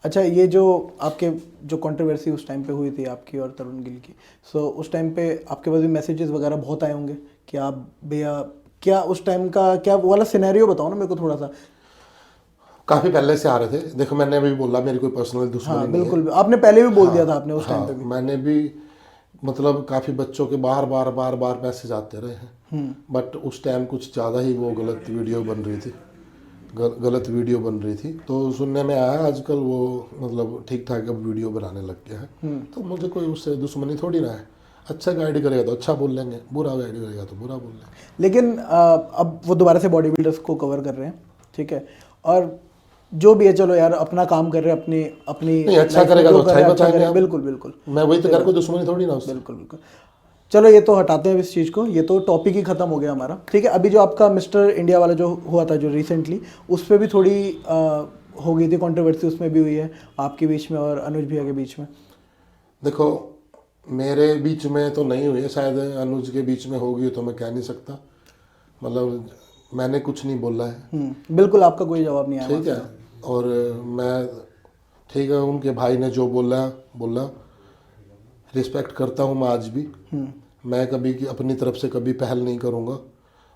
Speaker 2: अच्छा, ये जो आपके जो कंट्रोवर्सी उस टाइम पे हुई थी आपकी और तरुण गिल की, सो उस टाइम पे आपके पास भी मैसेजेस वगैरह बहुत आए होंगे कि आप भैया, क्या उस टाइम का क्या वो वाला सिनेरियो बताओ ना मेरे को थोड़ा सा।
Speaker 1: काफ़ी पहले से आ रहे थे। देखो, मैंने अभी बोला मेरी कोई पर्सनल दुश्मनी
Speaker 2: हाँ
Speaker 1: नहीं है।
Speaker 2: बिल्कुल, आपने पहले भी बोल दिया था आपने उस टाइम
Speaker 1: हाँ,
Speaker 2: पे भी।
Speaker 1: मैंने भी मतलब काफ़ी बच्चों के बार बार मैसेज आते रहे हैं, बट उस टाइम कुछ ज़्यादा ही वो गलत वीडियो बन रही थी, गलत वीडियो बन रही थी। तो सुनने में आया आजकल वो मतलब ठीक ठाक अब वीडियो बनाने लग गया है। तो मुझे कोई उससे दुश्मनी थोड़ी ना है। अच्छा गाइड करेगा तो अच्छा बोल लेंगे, बुरा गाइड करेगा तो बुरा बोल लेंगे।
Speaker 2: लेकिन अब वो दोबारा से बॉडी बिल्डर्स को कवर कर रहे हैं, ठीक है। और जो भी है, चलो यार, अपना काम कर रहे हैं, अपनी अपनी
Speaker 1: नहीं, अच्छा
Speaker 2: life में
Speaker 1: करेगा
Speaker 2: जो
Speaker 1: तो
Speaker 2: कर
Speaker 1: अच्छा
Speaker 2: रहे
Speaker 1: ही
Speaker 2: हैं,
Speaker 1: बताएंगे
Speaker 2: करें।
Speaker 1: आप।
Speaker 2: बिल्कुल बिल्कुल
Speaker 1: मैं वही तो कर, कोई दुश्मनी थोड़ी ना उससे।
Speaker 2: बिल्कुल बिल्कुल। चलो, ये तो हटाते हैं इस चीज़ को, ये तो टॉपिक ही खत्म हो गया हमारा, ठीक है। अभी जो आपका मिस्टर इंडिया वाला जो हुआ था जो रिसेंटली, उस पर भी थोड़ी हो गई थी कंट्रोवर्सी, उसमें भी हुई है आपके बीच में और अनुज भैया के बीच में।
Speaker 1: देखो, मेरे बीच में तो नहीं हुई है, शायद अनुज के बीच में होगी तो मैं कह नहीं सकता। मतलब मैंने कुछ नहीं बोला है,
Speaker 2: बिल्कुल, आपका कोई जवाब नहीं आया।
Speaker 1: ठीक है। और मैं, ठीक है, उनके भाई ने जो बोला रिस्पेक्ट करता हूँ मैं आज भी। मैं कभी अपनी तरफ से कभी पहल नहीं करूँगा।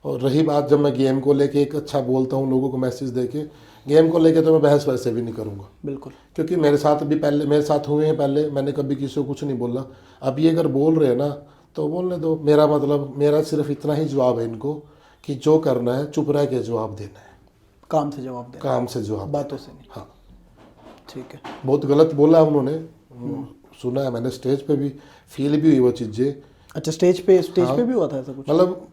Speaker 1: और रही बात, जब मैं गेम को लेके एक अच्छा बोलता हूँ लोगों को मैसेज देके, गेम को लेके तो मैं बहस वैसे भी नहीं करूँगा।
Speaker 2: बिल्कुल,
Speaker 1: क्योंकि मेरे साथ भी पहले, मेरे साथ हुए हैं पहले, मैंने कभी किसी को कुछ नहीं बोला। अब ये अगर बोल रहे हैं ना, तो बोलने दो। मेरा मतलब, मेरा सिर्फ इतना ही जवाब है इनको कि जो करना है चुप रह के जवाब देना है,
Speaker 2: काम से जवाब दे,
Speaker 1: काम से जवाब,
Speaker 2: बातों से नहीं।
Speaker 1: हाँ,
Speaker 2: ठीक है।
Speaker 1: बहुत गलत बोला उन्होंने, सुना है मैंने, स्टेज पे भी फील भी हुई वो चीज़ें।
Speaker 2: अच्छा, स्टेज पे भी हुआ था ऐसा कुछ?
Speaker 1: मतलब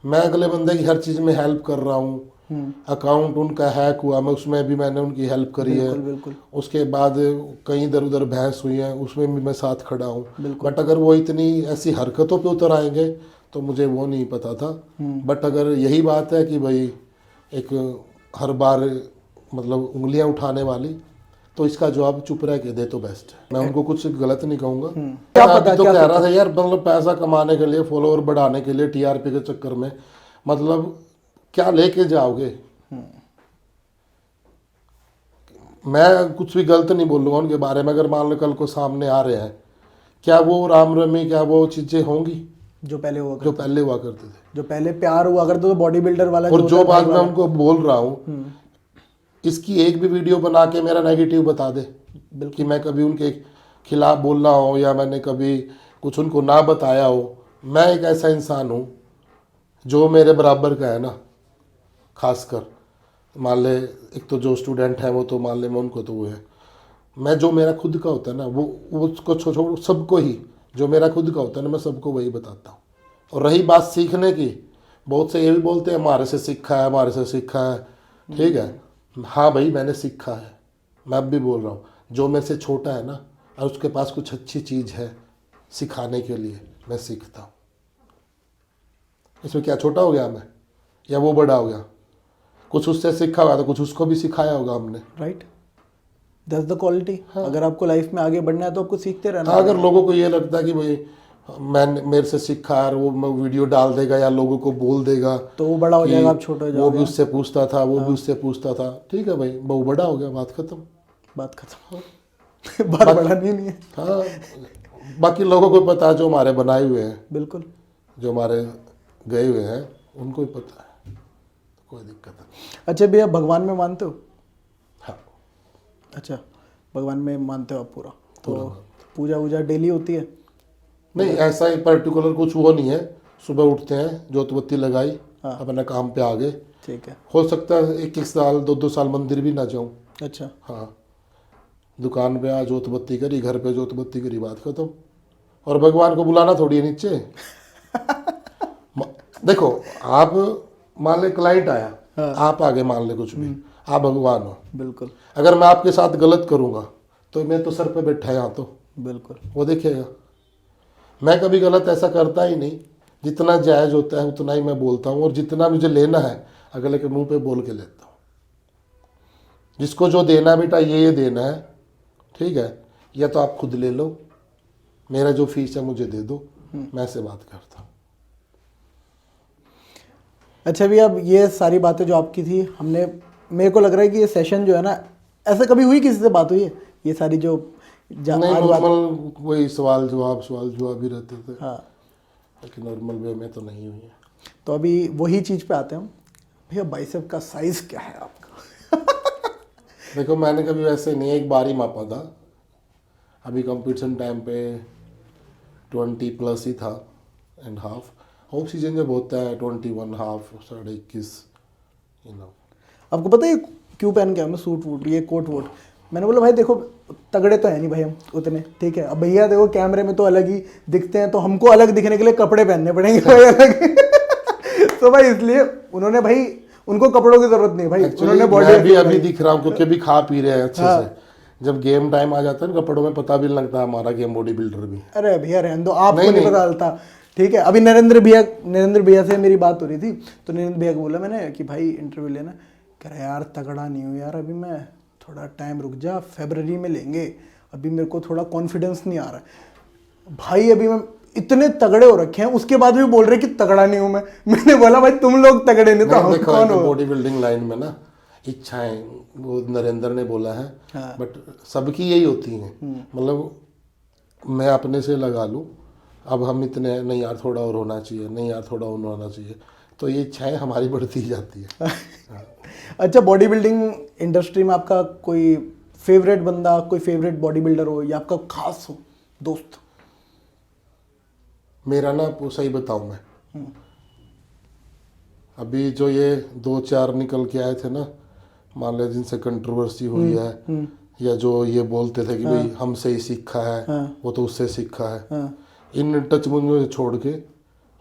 Speaker 1: मैं अगले बंदे की हर चीज़ में हेल्प कर रहा हूँ। अकाउंट उनका हैक हुआ, मैं उसमें भी मैंने उनकी हेल्प करी है।
Speaker 2: बिल्कुल।
Speaker 1: उसके बाद कहीं इधर उधर बहस हुई है, उसमें भी मैं साथ खड़ा हूँ। बट अगर वो इतनी ऐसी हरकतों पे उतर आएंगे तो मुझे वो नहीं पता था। बट अगर यही बात है कि भाई एक हर बार मतलब उंगलियां उठाने वाली, तो इसका जवाब चुप रह के दे तो बेस्ट है। मैं उनको कुछ गलत नहीं कहूँगा।
Speaker 2: क्या
Speaker 1: मैं
Speaker 2: पता,
Speaker 1: अभी तो
Speaker 2: क्या
Speaker 1: कह
Speaker 2: पता।
Speaker 1: रहा था यार, मतलब पैसा कमाने के लिए, फॉलोअर बढ़ाने के लिए, टीआरपी के चक्कर में, मतलब क्या लेके जाओगे। मैं कुछ भी गलत नहीं बोलूँगा उनके बारे में। अगर मान लो कल को सामने आ रहे हैं, क्या वो राम रमी, क्या वो चीज़ें होंगी
Speaker 2: जो पहले हुआ
Speaker 1: जो पहले हुआ करते थे,
Speaker 2: जो पहले प्यार हुआ करता तो बॉडी बिल्डर वाला
Speaker 1: और जो
Speaker 2: होता है,
Speaker 1: बात
Speaker 2: भाई
Speaker 1: मैं
Speaker 2: वाला।
Speaker 1: उनको बोल रहा हूँ, इसकी एक भी वीडियो बना के मेरा नेगेटिव बता दे कि मैं कभी उनके खिलाफ बोल रहा हूँ या मैंने कभी कुछ उनको ना बताया हो। मैं एक ऐसा इंसान हूँ जो मेरे बराबर का है ना, खासकर मान ले, एक तो जो स्टूडेंट है वो तो मान ले, मैं उनको तो वो है, मैं जो मेरा खुद का होता है ना, वो उसको छोड़ सबको ही, जो मेरा खुद का होता है ना, मैं सबको वही बताता हूँ। और रही बात सीखने की, बहुत से ये भी बोलते हैं हमारे से सीखा है, हमारे से सीखा है, ठीक है। हाँ भाई, मैंने सीखा है। मैं अब भी बोल रहा हूँ, जो मेरे से छोटा है ना और उसके पास कुछ अच्छी चीज़ है सिखाने के लिए, मैं सीखता हूँ। इसमें क्या छोटा हो गया मैं या वो बड़ा हो गया? कुछ उससे सीखा होगा तो कुछ उसको भी सिखाया होगा हमने,
Speaker 2: राइट। That's the quality. अगर आपको लाइफ में आगे बढ़ना है तो आपको सीखते रहना।
Speaker 1: हाँ, अगर लोगों को ये लगता है कि भाई मैंने मेरे से सीखा है और वो वीडियो डाल देगा या लोगों को बोल देगा
Speaker 2: तो वो बड़ा हो
Speaker 1: कि
Speaker 2: जाएगा, आप छोटे हो
Speaker 1: वो
Speaker 2: जाओगे।
Speaker 1: भी उससे पूछता था, वो भी उससे पूछता था, ठीक है भाई, वो बड़ा हो गया, बात खत्म।
Speaker 2: बात खत्म। बात बढ़ानी नहीं है।
Speaker 1: हाँ, बाकी लोगों को पता है जो हमारे बनाए हुए हैं,
Speaker 2: बिल्कुल।
Speaker 1: जो हमारे गए हुए हैं उनको भी पता है, कोई दिक्कत नहीं।
Speaker 2: अच्छा भैया, भगवान में मानते हो?
Speaker 1: हाँ,
Speaker 2: अच्छा, भगवान में मानते हो आप पूरा? तो पूजा वूजा डेली होती है?
Speaker 1: नहीं ऐसा ही पर्टिकुलर कुछ वो नहीं है। सुबह उठते हैं, जोत बत्ती लगाई,
Speaker 2: हाँ।
Speaker 1: अपने काम पे आ गए।
Speaker 2: ठीक है।
Speaker 1: हो सकता है 1-1 साल 2-2 साल मंदिर भी ना जाऊं।
Speaker 2: अच्छा।
Speaker 1: हाँ, दुकान पे आ जोत बत्ती करी, घर पे जोत बत्ती करी, बात खत्म। और भगवान को बुलाना थोड़ी है नीचे। देखो, आप मान ले क्लाइंट आया, आप आगे मान ले कुछ भी, आप भगवान हो।
Speaker 2: बिल्कुल
Speaker 1: अगर मैं आपके साथ गलत करूंगा तो मैं तो सर पे बैठा यहाँ, तो
Speaker 2: बिल्कुल।
Speaker 1: वो देखेगा। मैं कभी गलत ऐसा करता ही नहीं। जितना जायज़ होता है उतना ही मैं बोलता हूँ, और जितना मुझे लेना है अगले के मुंह पे बोल के लेता हूँ। जिसको जो देना है बेटा ये देना है, ठीक है, या तो आप खुद ले लो, मेरा जो फीस है मुझे दे दो, मैं ऐसे बात करता हूँ।
Speaker 2: अच्छा भैया, अब ये सारी बातें जो आपकी थी, हमने, मेरे को लग रहा है कि ये सेशन जो है ना, ऐसा कभी हुई किसी से बात हुई है ये सारी जो
Speaker 1: नहीं, नॉर्मल वही सवाल जवाब ही रहते थे।
Speaker 2: हाँ।
Speaker 1: लेकिन नॉर्मल वे में तो नहीं हुई है।
Speaker 2: तो अभी वही चीज़ पे आते हैं हम। भैया, बाइसेप का साइज़ क्या है आपका?
Speaker 1: देखो, मैंने कभी वैसे नहीं, एक बार ही मापा था। अभी कंपटीशन टाइम पे 20+ ही था एंड हाफ। ऑफ सीजन जब होता है 21.5, 21.5, यू नो।
Speaker 2: आपको पता है क्यों पहन के मैं सूट वूट, ये कोट वोट? मैंने बोला भाई देखो, तगड़े तो है नहीं भाई हम उतने, ठीक है। अब भैया देखो, कैमरे में तो अलग ही दिखते हैं, तो हमको अलग दिखने के लिए कपड़े पहनने पड़ेंगे भाई अलग। तो भाई इसलिए उन्होंने, भाई उनको कपड़ों की जरूरत नहीं भाई, उन्होंने बॉडी
Speaker 1: भी अभी दिख रहा हूँ क्योंकि अभी खा पी रहे हैं अच्छे से। जब गेम टाइम आ जाता है ना, कपड़ों में पता भी नहीं लगता हमारा गेम बॉडी बिल्डर भी।
Speaker 2: अरे भैया रहने दो, आपको नहीं पता चलता, ठीक है। अभी नरेंद्र भैया से मेरी बात हो रही थी, तो नरेंद्र भैया को बोला मैंने कि भाई इंटरव्यू लेना। कह रहा यार तगड़ा नहीं हूँ यार, अभी मैं थोड़ा टाइम रुक जा, फरवरी में लेंगे, अभी मेरे को थोड़ा कॉन्फिडेंस नहीं आ रहा है। भाई अभी मैं इतने तगड़े हो रखे हैं, उसके बाद भी बोल रहे कि तगड़ा नहीं हूं मैं। मैंने बोला भाई तुम लोग तगड़े नहीं तो हम कौन हो?
Speaker 1: बॉडी बिल्डिंग लाइन में ना इच्छाएं, वो नरेंद्र ने बोला है।
Speaker 2: हाँ।
Speaker 1: बट सबकी यही होती हैं। मतलब मैं अपने से लगा लूँ, अब हम इतने नहीं यार, थोड़ा और होना चाहिए, नहीं यार थोड़ा और होना चाहिए, तो ये इच्छाएं हमारी बढ़ती जाती है।
Speaker 2: अच्छा, बॉडी बिल्डिंग इंडस्ट्री में आपका कोई फेवरेट बंदा, कोई फेवरेट बॉडी बिल्डर हो, या आपका खास हो दोस्त?
Speaker 1: मेरा ना आपको सही बताऊं मैं, अभी जो ये 2-4 निकल के आए थे ना, मान लो जिनसे कंट्रोवर्सी हुई है, या जो ये बोलते थे कि भाई हमसे ही सीखा है, वो तो उससे सीखा है, इन टच मुझे छोड़ के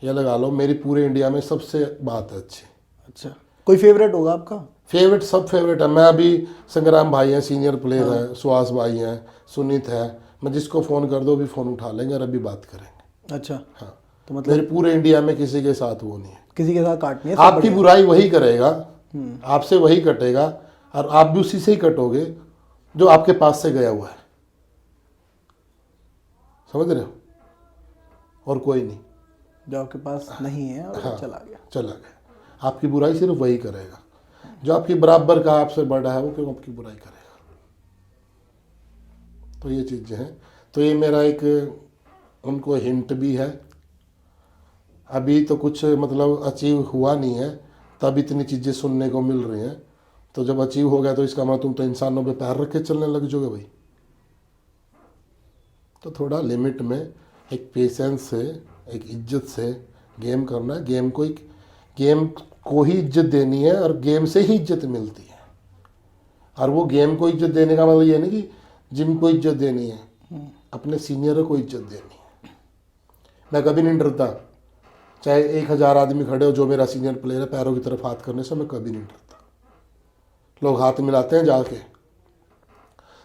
Speaker 1: ये लगा लो मेरी पूरे इंडिया में सबसे बात है अच्छी।
Speaker 2: अच्छा, कोई फेवरेट होगा आपका?
Speaker 1: फेवरेट सब फेवरेट है। मैं अभी संग्राम भाई हैं, सीनियर प्लेयर हैं, सुहास भाई हैं, सुनीत है, मैं जिसको फ़ोन कर दो भी फ़ोन उठा लेंगे और अभी बात करेंगे।
Speaker 2: अच्छा।
Speaker 1: हाँ,
Speaker 2: तो मतलब
Speaker 1: मेरे पूरे इंडिया में किसी के साथ वो नहीं है,
Speaker 2: किसी के साथ काटनी है।
Speaker 1: आपकी बुराई वही करेगा, आपसे वही कटेगा, और आप भी उसी से ही कटोगे जो आपके पास से गया हुआ है। समझ रहे हो? और कोई नहीं
Speaker 2: जो आपके पास नहीं है और
Speaker 1: हाँ,
Speaker 2: चला गया।
Speaker 1: चला गया। आपकी बुराई सिर्फ वही करेगा जो आपकी बराबर का, आपसे बड़ा है, वो क्यों आपकी बुराई करेगा। तो ये चीज़ें हैं। तो ये मेरा एक उनको हिंट भी है। अभी तो कुछ मतलब अचीव हुआ नहीं है, तब इतनी चीज़ें सुनने को मिल रही हैं। तो जब अचीव हो गया तो इसका मतलब तुम तो इंसानों पे पैर रख के चलने लग जाओगे भाई। तो थोड़ा लिमिट में, एक पेशेंस से, एक इज्जत से गेम करना है। गेम को ही इज्जत देनी है, और गेम से ही इज्जत मिलती है। और वो गेम को इज्जत देने का मतलब ये नहीं कि जिम को इज्जत देनी है, अपने सीनियर को इज्जत देनी है। मैं कभी नहीं डरता, चाहे 1000 आदमी खड़े हो, जो मेरा सीनियर प्लेयर है, पैरों की तरफ हाथ करने से मैं कभी नहीं डरता। लोग हाथ मिलाते हैं जाके,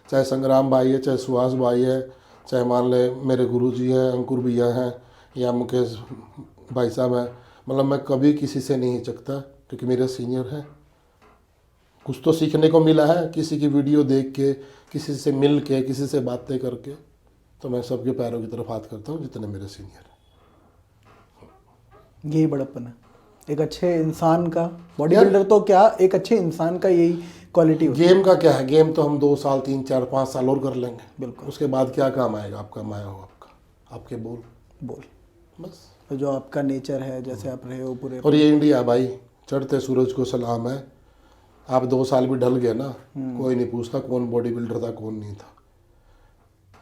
Speaker 1: चाहे संग्राम भाई है, चाहे सुहास भाई है, चाहे मान ले मेरे गुरुजी हैं, अंकुर भैया हैं, या मुकेश भाई साहब हैं। मतलब मैं कभी किसी से नहीं हिचकता, क्योंकि मेरे सीनियर हैं। कुछ तो सीखने को मिला है किसी की वीडियो देख के, किसी से मिल के, किसी से बातें करके। तो मैं सबके पैरों की तरफ हाथ करता हूँ जितने मेरे सीनियर हैं।
Speaker 2: यही बड़प्पन है एक अच्छे इंसान का। बॉडी बिल्डर तो क्या, एक अच्छे इंसान का यही क्वालिटी होती है।
Speaker 1: गेम का क्या है, गेम तो हम 2 साल 3 4 5 साल और कर लेंगे,
Speaker 2: बिल्कुल।
Speaker 1: उसके बाद क्या काम आएगा, आपका माया हो आपका। आपके बोल बस।
Speaker 2: तो जो आपका नेचर है, जैसे आप रहे हो पूरे,
Speaker 1: और ये इंडिया भाई, चढ़ते सूरज को सलाम है। आप 2 साल भी ढल गए ना, कोई नहीं पूछता कौन बॉडी बिल्डर था कौन नहीं था,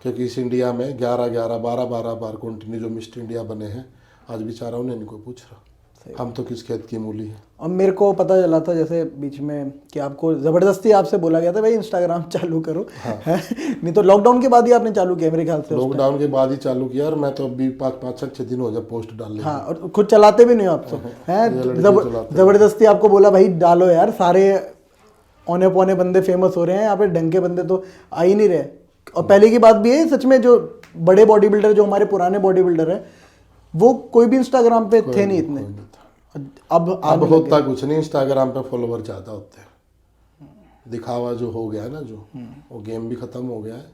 Speaker 1: क्योंकि इस इंडिया में 11-11, 12-12 बार कंटिन्यू जो मिस्टर इंडिया बने हैं, आज बेचारा उन्हें नहीं कोई पूछ रहा। हम तो किस खेत की मूली है।
Speaker 2: और मेरे को पता चला था जैसे बीच में कि आपको ज़बरदस्ती आपसे बोला गया था भाई इंस्टाग्राम चालू करो, है नहीं तो लॉकडाउन के बाद ही आपने चालू किया मेरे ख्याल से।
Speaker 1: लॉकडाउन के बाद ही चालू किया, और मैं तो अभी 5-6 दिन हो गए पोस्ट डालने।
Speaker 2: हाँ, और खुद चलाते भी नहीं हो आप तो, हैं ज़बरदस्ती आपको बोला भाई डालो यार, सारे औने पौने बंदे फेमस हो रहे हैं, यहाँ पे ढंग के बंदे तो आ ही नहीं रहे। और पहले की बात भी है सच में, जो बड़े बॉडी बिल्डर, जो हमारे पुराने बॉडी बिल्डर है, वो कोई भी इंस्टाग्राम पे थे नहीं इतने। अब
Speaker 1: होता कुछ नहीं, इंस्टाग्राम पे फॉलोवर ज़्यादा होते हैं। दिखावा जो हो गया है ना, जो वो गेम भी ख़त्म हो गया है,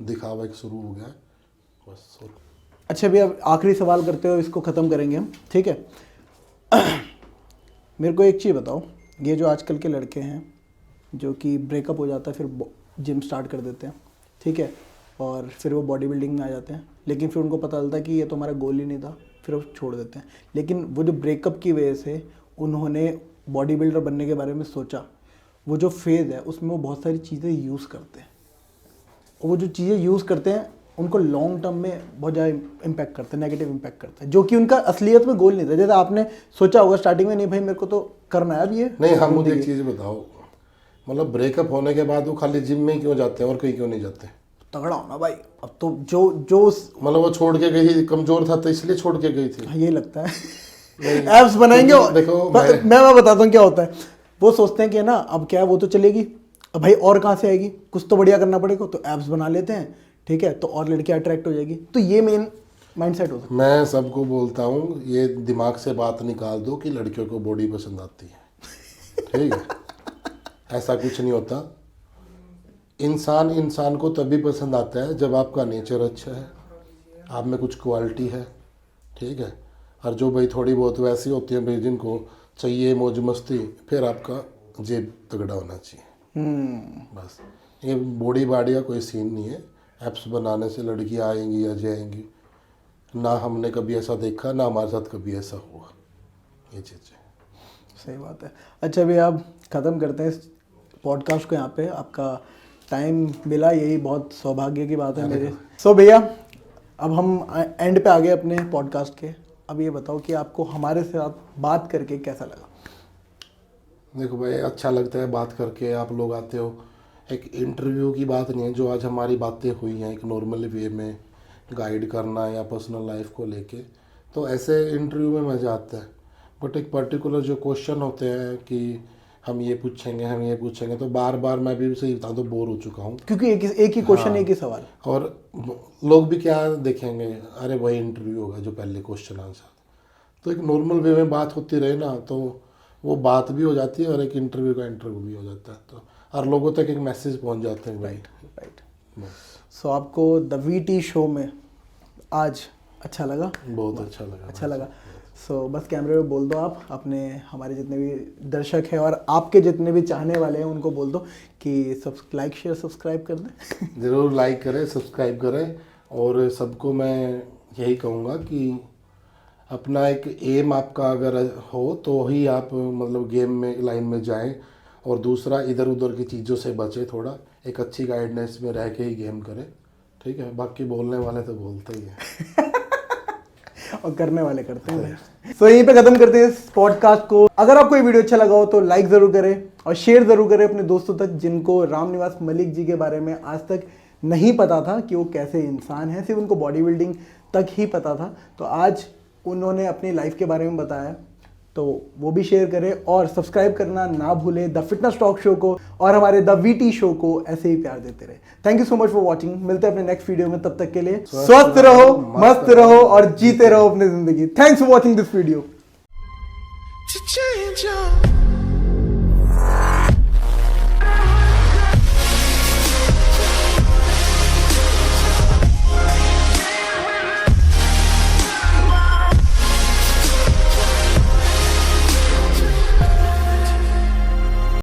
Speaker 1: दिखावा एक शुरू हो गया है बस।
Speaker 2: अच्छा भैया, आखिरी सवाल करते हो, इसको ख़त्म करेंगे हम, ठीक है। मेरे को एक चीज़ बताओ, ये जो आजकल के लड़के हैं जो कि ब्रेकअप हो जाता है फिर जिम स्टार्ट कर देते हैं, ठीक है, और फिर वो बॉडी बिल्डिंग में आ जाते हैं, लेकिन फिर उनको पता चलता है कि ये तो हमारा गोल ही नहीं था, फिर वो छोड़ देते हैं। लेकिन वो जो ब्रेकअप की वजह से उन्होंने बॉडी बिल्डर बनने के बारे में सोचा, वो जो फेज़ है उसमें वो बहुत सारी चीज़ें यूज़ करते हैं, और वो जो चीज़ें यूज़ करते हैं उनको लॉन्ग टर्म में बहुत ज़्यादा इम्पैक्ट करते हैं, नेगेटिव इम्पैक्ट करते हैं, जो कि उनका असलियत में गोल नहीं था। जैसे आपने सोचा होगा स्टार्टिंग में, नहीं भाई मेरे को तो करना है अब ये
Speaker 1: नहीं। हम मुझे एक चीज़ बताओ, मतलब ब्रेकअप होने के बाद वो खाली जिम में क्यों जाते हैं और कहीं क्यों नहीं जाते?
Speaker 2: तगड़ा होना भाई। अब तो जो
Speaker 1: मतलब वो छोड़ के गई, कमजोर था तो इसलिए छोड़ के गई थी,
Speaker 2: ये लगता है एब्स बनाएंगे।
Speaker 1: देखो
Speaker 2: मैं बताता हूँ क्या होता है। वो सोचते हैं कि ना अब क्या है, वो तो चलेगी, अब भाई और कहाँ से आएगी, कुछ तो बढ़िया करना पड़ेगा, तो एब्स बना लेते हैं, ठीक है, तो और लड़कियाँ अट्रैक्ट हो जाएगी। तो ये मेन माइंडसेट होता है।
Speaker 1: मैं सबको बोलता हूँ, ये दिमाग से बात निकाल दो कि लड़कियों को बॉडी पसंद आती है, ठीक है। ऐसा कुछ नहीं होता। इंसान को तभी पसंद आता है जब आपका नेचर अच्छा है, आप में कुछ क्वालिटी है, ठीक है। और जो भाई थोड़ी बहुत वैसी होती है भाई जिनको चाहिए मौज मस्ती, फिर आपका जेब तगड़ा होना चाहिए, बस। ये बॉडी बाडी का कोई सीन नहीं है। एप्स बनाने से लड़कियाँ आएंगी या जाएंगी, ना हमने कभी ऐसा देखा, ना हमारे साथ कभी ऐसा हुआ, ये चीज़ है।
Speaker 2: सही बात है। अच्छा भैया, अब ख़त्म करते हैं इस पॉडकास्ट को यहाँ पे। आपका टाइम मिला, यही बहुत सौभाग्य की बात है मेरे। सो भैया, अब हम एंड पे आ गए अपने पॉडकास्ट के। अब ये बताओ कि आपको हमारे साथ बात करके कैसा लगा?
Speaker 1: देखो भाई, अच्छा लगता है बात करके, आप लोग आते हो। एक इंटरव्यू की बात नहीं है, जो आज हमारी बातें हुई हैं एक नॉर्मल वे में गाइड करना या पर्सनल लाइफ को लेके, तो ऐसे इंटरव्यू में मज़ा आता है। बट एक पर्टिकुलर जो क्वेश्चन होते हैं कि हम ये पूछेंगे, तो बार बार मैं भी सही बता दो बोर हो चुका हूँ,
Speaker 2: क्योंकि एक ही क्वेश्चन, एक ही सवाल,
Speaker 1: और लोग भी क्या देखेंगे, अरे वही इंटरव्यू होगा जो पहले क्वेश्चन आंसर। तो एक नॉर्मल वे में बात होती रहे ना, तो वो बात भी हो जाती है और एक इंटरव्यू का इंटरव्यू भी हो जाता है, तो और लोगों तक एक मैसेज पहुंच जाते हैं।
Speaker 2: राइट। सो आपको द वीटी शो में आज अच्छा लगा?
Speaker 1: बहुत अच्छा लगा।
Speaker 2: सो बस कैमरे में बोल दो आप अपने, हमारे जितने भी दर्शक हैं और आपके जितने भी चाहने वाले हैं उनको बोल दो कि लाइक शेयर सब्सक्राइब कर दें।
Speaker 1: ज़रूर लाइक करें, सब्सक्राइब करें, और सबको मैं यही कहूँगा कि अपना एक एम आपका अगर हो तो ही आप मतलब गेम में लाइन में जाएं, और दूसरा इधर उधर की चीज़ों से बचें, थोड़ा एक अच्छी गाइडेंस में रह के ही गेम करें, ठीक है। बाकी बोलने वाले तो बोलते ही हैं
Speaker 2: और करने वाले करते हैं। सो यहीं पे खत्म करते हैं इस पॉडकास्ट को। अगर आपको ये वीडियो अच्छा लगा हो तो लाइक ज़रूर करें और शेयर ज़रूर करें अपने दोस्तों तक, जिनको रामनिवास मलिक जी के बारे में आज तक नहीं पता था कि वो कैसे इंसान हैं, सिर्फ उनको बॉडी बिल्डिंग तक ही पता था। तो आज उन्होंने अपनी लाइफ के बारे में बताया, तो वो भी शेयर करें और सब्सक्राइब करना ना भूलें द फिटनेस टॉक शो को, और हमारे द वीटी शो को ऐसे ही प्यार देते रहे। Thank you so much for watching. मिलते हैं अपने नेक्स्ट वीडियो में, तब तक के लिए स्वस्थ रहो, मस्त रहो और जीते रहो अपनी जिंदगी। Thanks for watching this video.